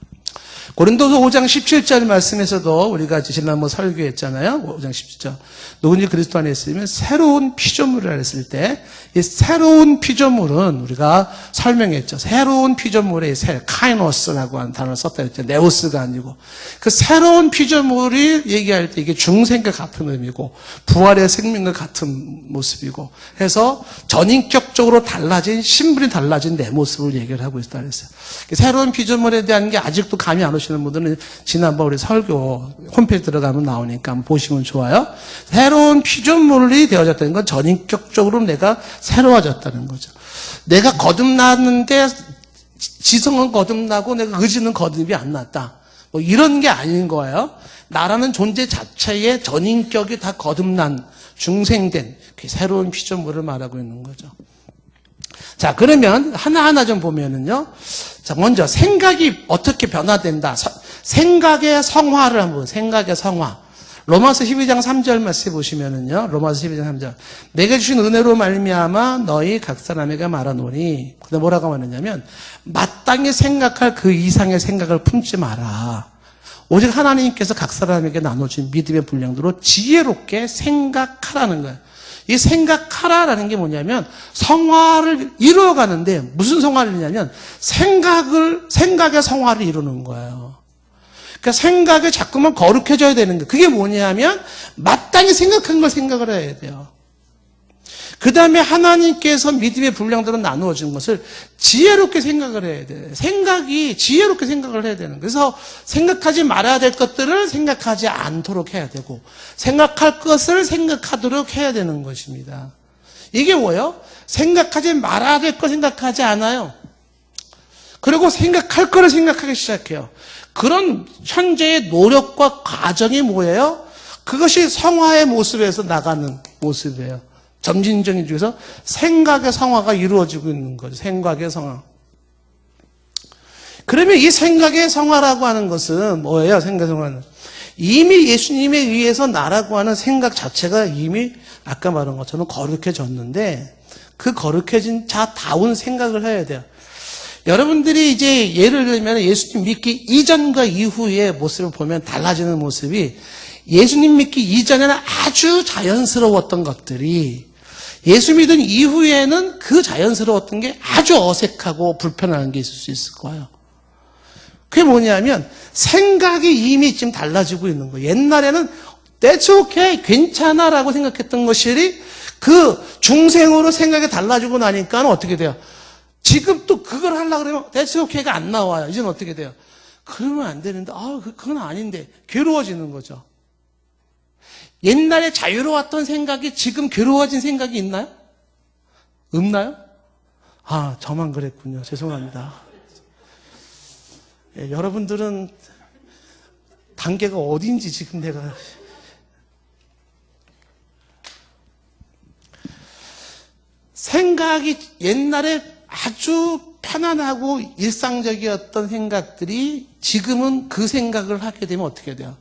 고린도서 5장 17절 말씀에서도 우리가 지난번 설교했잖아요. 5장 17절. 누구든지 그리스도 안에 있으면 새로운 피조물이라 했을 때 이 새로운 피조물은 우리가 설명했죠. 새로운 피조물의 카이노스라고 하는 단어를 썼다 했죠. 네오스가 아니고. 그 새로운 피조물이 얘기할 때 이게 중생과 같은 의미고 부활의 생명과 같은 모습이고 해서 전인격적으로 달라진 신분이 달라진 내 모습을 얘기를 하고 있다 그랬어요. 새로운 피조물에 대한 게 아직도 감이 안 오시는 분들은 지난번 우리 설교 홈페이지 들어가면 나오니까 한번 보시면 좋아요. 새로운 피조물이 되어졌다는 건 전인격적으로 내가 새로워졌다는 거죠. 내가 거듭났는데 지성은 거듭나고 내가 의지는 거듭이 안 났다. 뭐 이런 게 아닌 거예요. 나라는 존재 자체의 전인격이 다 거듭난 중생된 그 새로운 피조물을 말하고 있는 거죠. 자, 그러면 하나하나 좀 보면은요. 자, 먼저 생각이 어떻게 변화된다. 생각의 성화를 한번, 생각의 성화. 로마서 12장 3절 말씀 보시면은요. 로마서 12장 3절. 내게 주신 은혜로 말미암아 너희 각 사람에게 말하노니. 근데 뭐라고 말하냐면 마땅히 생각할 그 이상의 생각을 품지 마라. 오직 하나님께서 각 사람에게 나눠준 믿음의 분량대로 지혜롭게 생각하라는 거예요. 이 생각하라라는 게 뭐냐면 성화를 이루어가는데 무슨 성화를 이루냐면 생각의 성화를 이루는 거예요. 그러니까 생각이 자꾸만 거룩해져야 되는 거예요. 그게 뭐냐면 마땅히 생각한 걸 생각을 해야 돼요. 그 다음에 하나님께서 믿음의 분량대로 나누어 준 것을 지혜롭게 생각을 해야 돼요. 생각이 지혜롭게 생각을 해야 되는 거예요. 그래서 생각하지 말아야 될 것들을 생각하지 않도록 해야 되고 생각할 것을 생각하도록 해야 되는 것입니다. 이게 뭐예요? 생각하지 말아야 될 거 생각하지 않아요. 그리고 생각할 거를 생각하기 시작해요. 그런 현재의 노력과 과정이 뭐예요? 그것이 성화의 모습에서 나가는 모습이에요. 점진적인 중에서 생각의 성화가 이루어지고 있는 거죠. 생각의 성화. 그러면 이 생각의 성화라고 하는 것은 뭐예요? 생각의 성화는 이미 예수님에 의해서 나라고 하는 생각 자체가 이미 아까 말한 것처럼 거룩해졌는데 그 거룩해진 자다운 생각을 해야 돼요. 여러분들이 이제 예를 들면 예수님 믿기 이전과 이후의 모습을 보면 달라지는 모습이 예수님 믿기 이전에는 아주 자연스러웠던 것들이 예수 믿은 이후에는 그 자연스러웠던 게 아주 어색하고 불편한 게 있을 수 있을 거예요. 그게 뭐냐면 생각이 이미 지금 달라지고 있는 거예요. 옛날에는 That's okay, 괜찮아라고 생각했던 것이 그 중생으로 생각이 달라지고 나니까 어떻게 돼요? 지금 또 그걸 하려고 그러면 That's okay가 안 나와요. 이제는 어떻게 돼요? 그러면 안 되는데 그건 아닌데 괴로워지는 거죠. 옛날에 자유로웠던 생각이 지금 괴로워진 생각이 있나요? 없나요? 저만 그랬군요. 죄송합니다. 여러분들은 단계가 어딘지 지금 내가 생각이 옛날에 아주 편안하고 일상적이었던 생각들이 지금은 그 생각을 하게 되면 어떻게 돼요?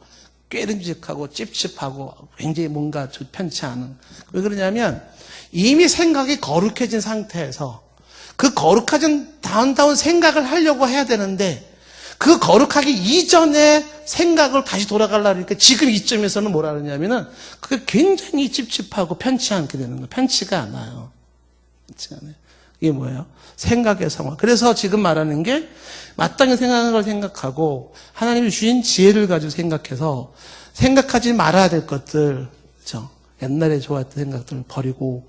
꾀름직하고 찝찝하고 굉장히 뭔가 편치 않은. 왜 그러냐면 이미 생각이 거룩해진 상태에서 그 거룩해진 다운 생각을 하려고 해야 되는데 그 거룩하기 이전에 생각을 다시 돌아가려고 하니까 지금 이점에서는 뭐라 그러냐면은 그게 굉장히 찝찝하고 편치 않게 되는 거예요. 편치가 않아요. 편치가 않아요. 이게 뭐예요? 생각의 성화. 그래서 지금 말하는 게 마땅히 생각하는 걸 생각하고 하나님이 주신 지혜를 가지고 생각해서 생각하지 말아야 될 것들, 그렇죠? 옛날에 좋아했던 생각들을 버리고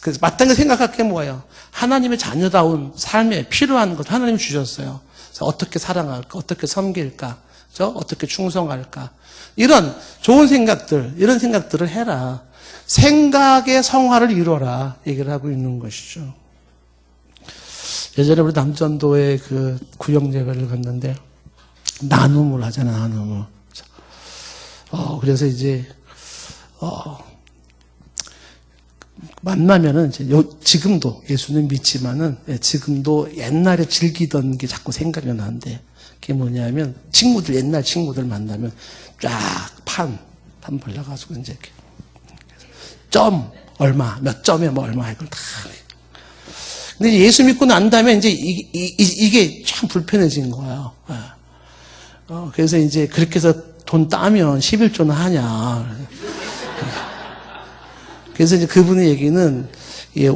그래서 마땅히 생각할 게 뭐예요? 하나님의 자녀다운 삶에 필요한 것 하나님이 주셨어요. 그래서 어떻게 사랑할까? 어떻게 섬길까? 그렇죠? 어떻게 충성할까? 이런 좋은 생각들, 이런 생각들을 해라. 생각의 성화를 이루어라. 얘기를 하고 있는 것이죠. 예전에 우리 남전도에 그 구역 예배를 갔는데 나눔을 하잖아요, 나눔을. 그래서 이제 만나면은 이제 지금도 예수는 믿지만은 지금도 옛날에 즐기던 게 자꾸 생각이 나는데 그게 뭐냐면 친구들 옛날 친구들 만나면 쫙 판 벌려가지고 이제 이렇게 점 얼마 몇 점에 뭐 얼마 이걸 다. 근데 예수 믿고 난 다음에 이제 이게 참 불편해진 거예요. 그래서 이제 그렇게 해서 돈 따면 11조는 하냐. 그래서 이제 그분의 얘기는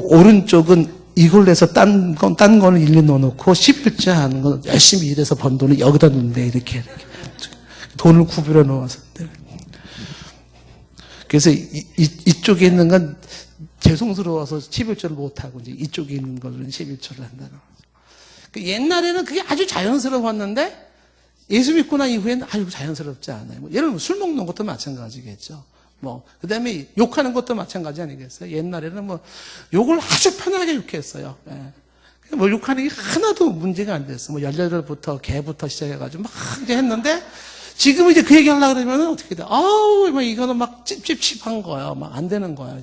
오른쪽은 이걸 내서 딴 거는 일리 넣어놓고 11조 하는 건 열심히 일해서 번 돈을 여기다 놓는데 이렇게 돈을 구부려 놓아서. 그래서 이쪽에 있는 건 죄송스러워서 11조를 못하고 이제 이쪽에 있는 거는 11조를 한다는 거죠. 옛날에는 그게 아주 자연스러웠는데 예수 믿고 난 이후에는 아주 자연스럽지 않아요. 예를 들면 술 먹는 것도 마찬가지겠죠. 그 다음에 욕하는 것도 마찬가지 아니겠어요? 옛날에는 욕을 아주 편하게 욕했어요. 욕하는 게 하나도 문제가 안 됐어. 18부터 개부터 시작해가지고 막 이제 했는데 지금은 이제 그 얘기 하려고 그러면 어떻게 돼? 이거는 막 찝찝한 거야. 막 안 되는 거야.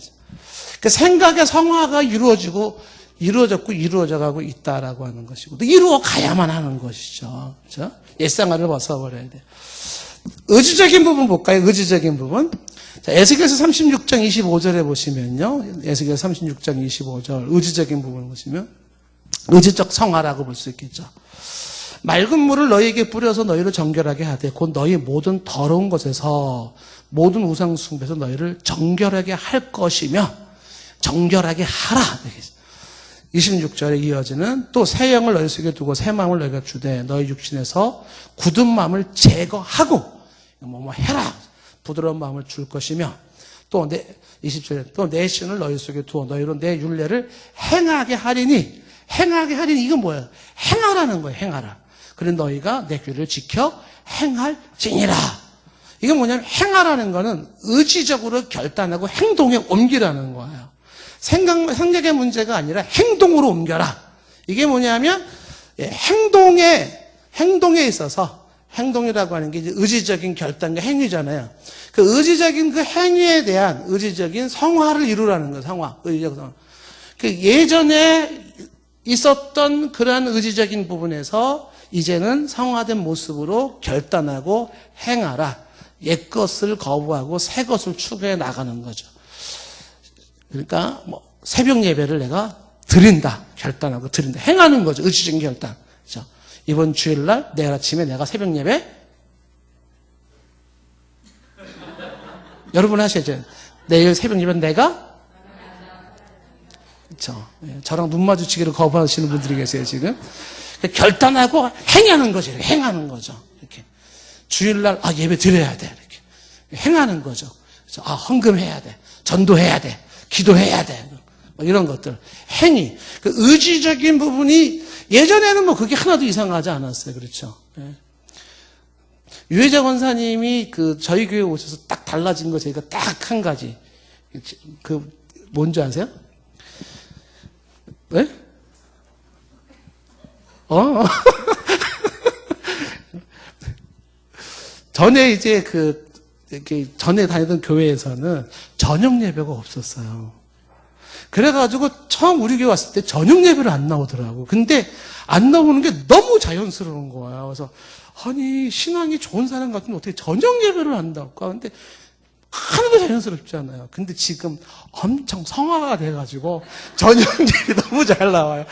그 생각의 성화가 이루어졌고 이루어져가고 있다라고 하는 것이고, 또 이루어 가야만 하는 것이죠. 그렇죠? 옛생활을 벗어버려야 돼. 의지적인 부분 볼까요? 의지적인 부분. 자, 에스겔서 36장 25절에 보시면요. 에스겔서 36장 25절. 의지적인 부분을 보시면, 의지적 성화라고 볼 수 있겠죠. 맑은 물을 너희에게 뿌려서 너희를 정결하게 하되, 곧 너희 모든 더러운 것에서, 모든 우상 숭배에서 너희를 정결하게 할 것이며, 정결하게 하라. 26절에 이어지는 또 새 영을 너희 속에 두고 새 마음을 너희가 주되 너희 육신에서 굳은 마음을 제거하고 뭐 해라 부드러운 마음을 줄 것이며 또 20절에 또 내 신을 너희 속에 두어 너희로 내 율례를 행하게 하리니 이건 뭐예요? 행하라는 거예요. 행하라. 그래 너희가 내 규례를 지켜 행할지니라. 이건 뭐냐면 행하라는 거는 의지적으로 결단하고 행동에 옮기라는 거예요. 생각의 문제가 아니라 행동으로 옮겨라. 이게 뭐냐면 행동에 있어서 행동이라고 하는 게 이제 의지적인 결단과 행위잖아요. 그 의지적인 그 행위에 대한 의지적인 성화를 이루라는 거예요. 성화. 의지적 성화. 그 예전에 있었던 그러한 의지적인 부분에서 이제는 성화된 모습으로 결단하고 행하라. 옛 것을 거부하고 새 것을 추구해 나가는 거죠. 그러니까 뭐 새벽 예배를 내가 드린다. 결단하고 드린다. 행하는 거죠. 의지적인 결단. 그렇죠? 이번 주일날 내일 아침에 내가 새벽 예배 여러분 하셔야죠. 내일 새벽 예배 내가 그렇죠. 저랑 눈 마주치기를 거부하시는 분들이 계세요 지금. 결단하고 행하는 거죠. 행하는 거죠. 이렇게 주일날 예배 드려야 돼. 이렇게 행하는 거죠. 그렇죠? 헌금해야 돼. 전도해야 돼. 기도해야 돼. 뭐 이런 것들. 행위. 그 의지적인 부분이 예전에는 뭐 그게 하나도 이상하지 않았어요. 그렇죠. 유혜자 권사님이 저희 교회 오셔서 딱 달라진 거 저희가 딱 한 가지. 뭔지 아세요? 네? 전에 이제 전에 다니던 교회에서는 저녁 예배가 없었어요. 그래가지고 처음 우리 교회 왔을 때 저녁 예배를 안 나오더라고. 근데 안 나오는 게 너무 자연스러운 거예요. 그래서 아니 신앙이 좋은 사람 같으면 어떻게 저녁 예배를 안 나올까? 근데 하나도 자연스럽지 않아요. 근데 지금 엄청 성화가 돼가지고 저녁 예배 너무 잘 나와요.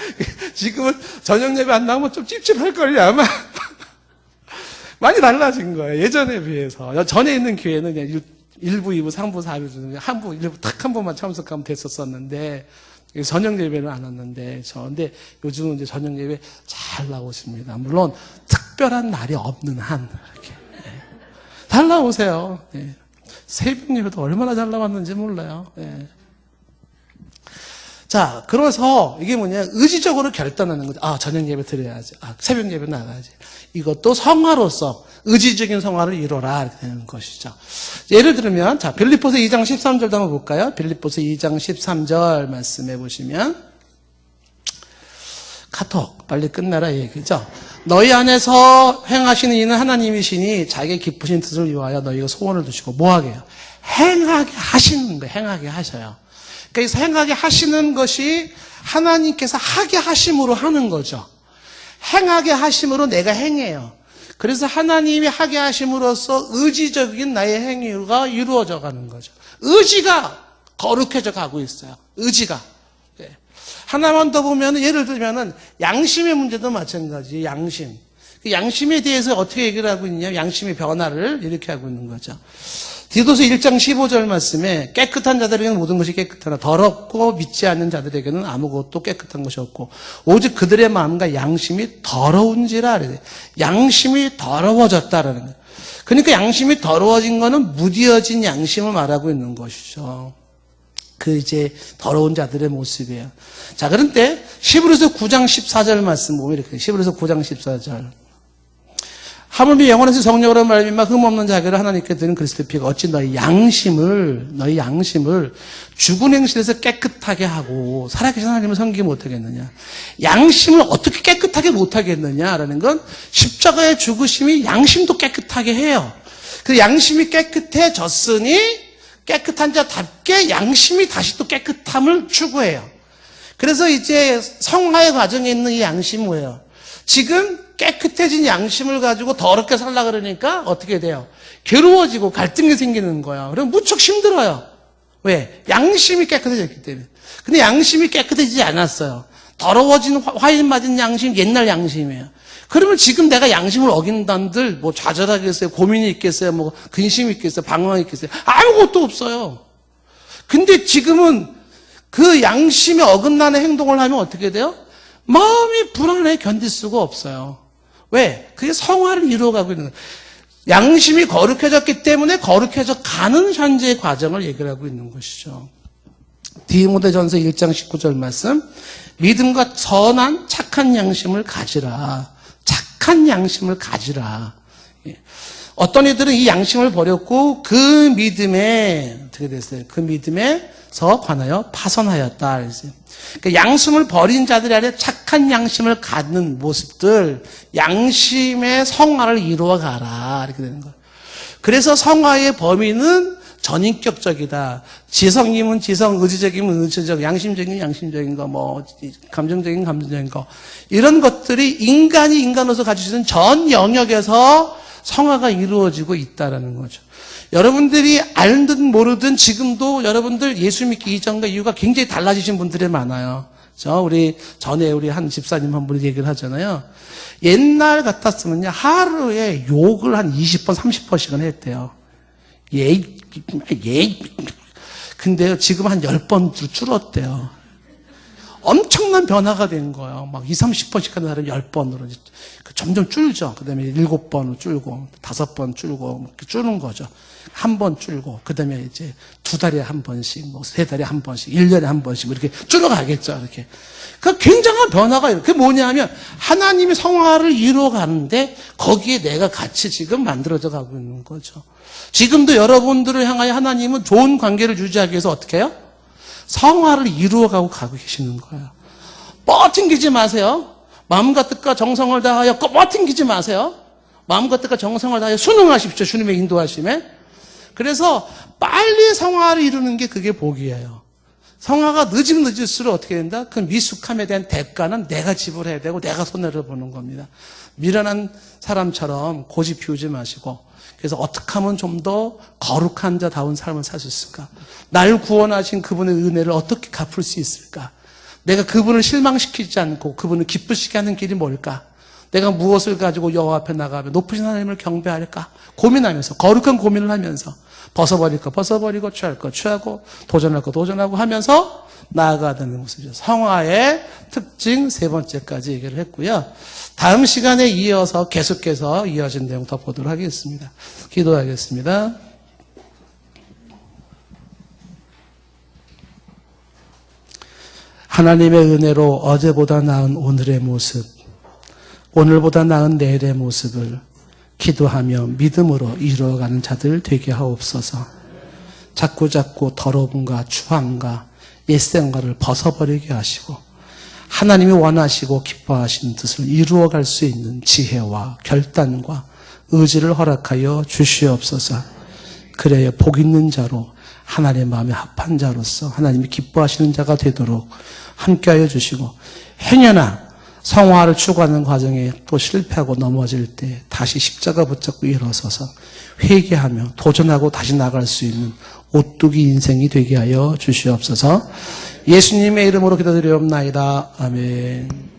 지금은 저녁 예배 안 나오면 좀 찝찝할걸요 아마. 많이 달라진 거예요. 예전에 비해서. 전에 있는 교회는 그냥 1부, 2부, 3부, 4부 중에 딱 한 번만 참석하면 됐었었는데 저녁 예배는 안 왔는데 근데 요즘은 이제 저녁 예배 잘 나오십니다. 물론 특별한 날이 없는 한 이렇게 잘 나오세요. 새벽 예배도 얼마나 잘 나왔는지 몰라요. 자, 그래서 이게 뭐냐 의지적으로 결단하는 거죠. 저녁 예배 드려야지. 새벽 예배 나가야지. 이것도 성화로서 의지적인 성화를 이뤄라 이렇게 되는 것이죠. 예를 들면 빌립보서 2장 13절 한번 볼까요? 빌립보서 2장 13절 말씀해 보시면 카톡 빨리 끝내라 얘기죠. 너희 안에서 행하시는 이는 하나님이시니 자기의 기쁘신 뜻을 위하여 너희가 소원을 두시고 뭐하게 해요? 행하게 하시는 거예요. 행하게 하셔요. 그래서 행하게 하시는 것이 하나님께서 하게 하심으로 하는 거죠. 행하게 하심으로 내가 행해요. 그래서 하나님이 하게 하심으로써 의지적인 나의 행위가 이루어져 가는 거죠. 의지가 거룩해져 가고 있어요. 의지가. 하나만 더 보면 예를 들면 양심의 문제도 마찬가지. 양심. 그 양심에 대해서 어떻게 얘기를 하고 있냐? 양심의 변화를 이렇게 하고 있는 거죠. 디도서 1장 15절 말씀에 깨끗한 자들에게는 모든 것이 깨끗하나 더럽고 믿지 않는 자들에게는 아무것도 깨끗한 것이 없고 오직 그들의 마음과 양심이 더러운지라 그래요. 양심이 더러워졌다라는 거예요. 그러니까 양심이 더러워진 거는 무디어진 양심을 말하고 있는 것이죠. 이제 더러운 자들의 모습이에요. 자, 그런데 히브리서 9장 14절 말씀 보면 이렇게 히브리서 9장 14절 하물며 영원하신 성령으로 말미암아 흠없는 자기를 하나님께 드린 그리스도의 피가 어찌 너희 양심을 죽은 행실에서 깨끗하게 하고 살아계신 하나님을 섬기지 못하겠느냐. 양심을 어떻게 깨끗하게 못하겠느냐라는 건 십자가의 죽으심이 양심도 깨끗하게 해요. 그 양심이 깨끗해졌으니 깨끗한 자답게 양심이 다시 또 깨끗함을 추구해요. 그래서 이제 성화의 과정에 있는 이 양심은 뭐예요? 지금 깨끗해진 양심을 가지고 더럽게 살라 그러니까 어떻게 돼요? 괴로워지고 갈등이 생기는 거야. 그럼 무척 힘들어요. 왜? 양심이 깨끗해졌기 때문에. 근데 양심이 깨끗해지지 않았어요. 더러워진 화인 맞은 양심, 옛날 양심이에요. 그러면 지금 내가 양심을 어긴다는들 뭐 좌절하겠어요? 고민이 있겠어요? 뭐 근심이 있겠어요? 방황이 있겠어요? 아무것도 없어요. 근데 지금은 그 양심에 어긋나는 행동을 하면 어떻게 돼요? 마음이 불안해 견딜 수가 없어요. 왜? 그게 성화를 이루어가고 있는 거예요. 양심이 거룩해졌기 때문에 거룩해져 가는 현재의 과정을 얘기를 하고 있는 것이죠. 디모데전서 1장 19절 말씀, 믿음과 선한 착한 양심을 가지라. 착한 양심을 가지라. 어떤 이들은 이 양심을 버렸고 그 믿음에 어떻게 됐어요? 그 믿음에서 관하여 파선하였다. 그러니까 양심을 버린 자들이 아니라 착한 양심을 갖는 모습들, 양심의 성화를 이루어가라 이렇게 되는 거예요. 그래서 성화의 범위는 전인격적이다. 지성이면 지성, 의지적이면 의지적, 양심적이면 양심적인 거, 뭐 감정적인 감정적인 거, 이런 것들이 인간이 인간으로서 가질 수 있는 전 영역에서 성화가 이루어지고 있다라는 거죠. 여러분들이 알든 모르든 지금도 여러분들 예수 믿기 이전과 이유가 굉장히 달라지신 분들이 많아요. 전에 우리 한 집사님 한 분이 얘기를 하잖아요. 옛날 같았으면요, 하루에 욕을 한 20번, 30번씩은 했대요. 근데요, 지금 한 10번으로 줄었대요. 엄청난 변화가 된 거예요. 막 20, 30번씩 하는 사람이 10번으로. 점점 줄죠. 그 다음에 7번으로 줄고, 5번 줄고, 줄는 거죠. 한 번 줄고, 그 다음에 이제 2달에 한 번씩, 뭐 3달에 한 번씩, 1년에 한 번씩, 뭐 이렇게 줄어가겠죠. 이렇게. 그 굉장한 변화가, 그게 뭐냐 하면, 하나님이 성화를 이루어가는데, 거기에 내가 같이 지금 만들어져 가고 있는 거죠. 지금도 여러분들을 향하여 하나님은 좋은 관계를 유지하기 위해서 어떻게 해요? 성화를 이루어가고 가고 계시는 거예요. 뻗팅기지 마세요. 마음과 뜻과 정성을 다하여 뻗팅기지 마세요. 마음과 뜻과 정성을 다하여 순응하십시오. 주님의 인도하심에. 그래서 빨리 성화를 이루는 게 그게 복이에요. 성화가 늦으면 늦을수록 어떻게 된다? 그 미숙함에 대한 대가는 내가 지불해야 되고 내가 손해를 보는 겁니다. 미련한 사람처럼 고집 피우지 마시고, 그래서 어떻게 하면 좀 더 거룩한 자다운 삶을 살 수 있을까? 날 구원하신 그분의 은혜를 어떻게 갚을 수 있을까? 내가 그분을 실망시키지 않고 그분을 기쁘시게 하는 길이 뭘까? 내가 무엇을 가지고 여호와 앞에 나가며 높으신 하나님을 경배할까? 고민하면서, 거룩한 고민을 하면서, 벗어버릴 거 벗어버리고, 취할 거 취하고, 도전할 거 도전하고 하면서 나아가는 모습이죠. 성화의 특징 3번째까지 얘기를 했고요. 다음 시간에 이어서 계속해서 이어진 내용 더 보도록 하겠습니다. 기도하겠습니다. 하나님의 은혜로 어제보다 나은 오늘의 모습, 오늘보다 나은 내일의 모습을 기도하며 믿음으로 이루어가는 자들 되게 하옵소서. 자꾸자꾸 더러움과 추함과 옛생활을 벗어버리게 하시고 하나님이 원하시고 기뻐하시는 뜻을 이루어갈 수 있는 지혜와 결단과 의지를 허락하여 주시옵소서. 그래야 복 있는 자로 하나님의 마음에 합한 자로서 하나님이 기뻐하시는 자가 되도록 함께하여 주시고, 행여나 성화를 추구하는 과정에 또 실패하고 넘어질 때 다시 십자가 붙잡고 일어서서 회개하며 도전하고 다시 나갈 수 있는 오뚜기 인생이 되게 하여 주시옵소서. 예수님의 이름으로 기도드리옵나이다. 아멘.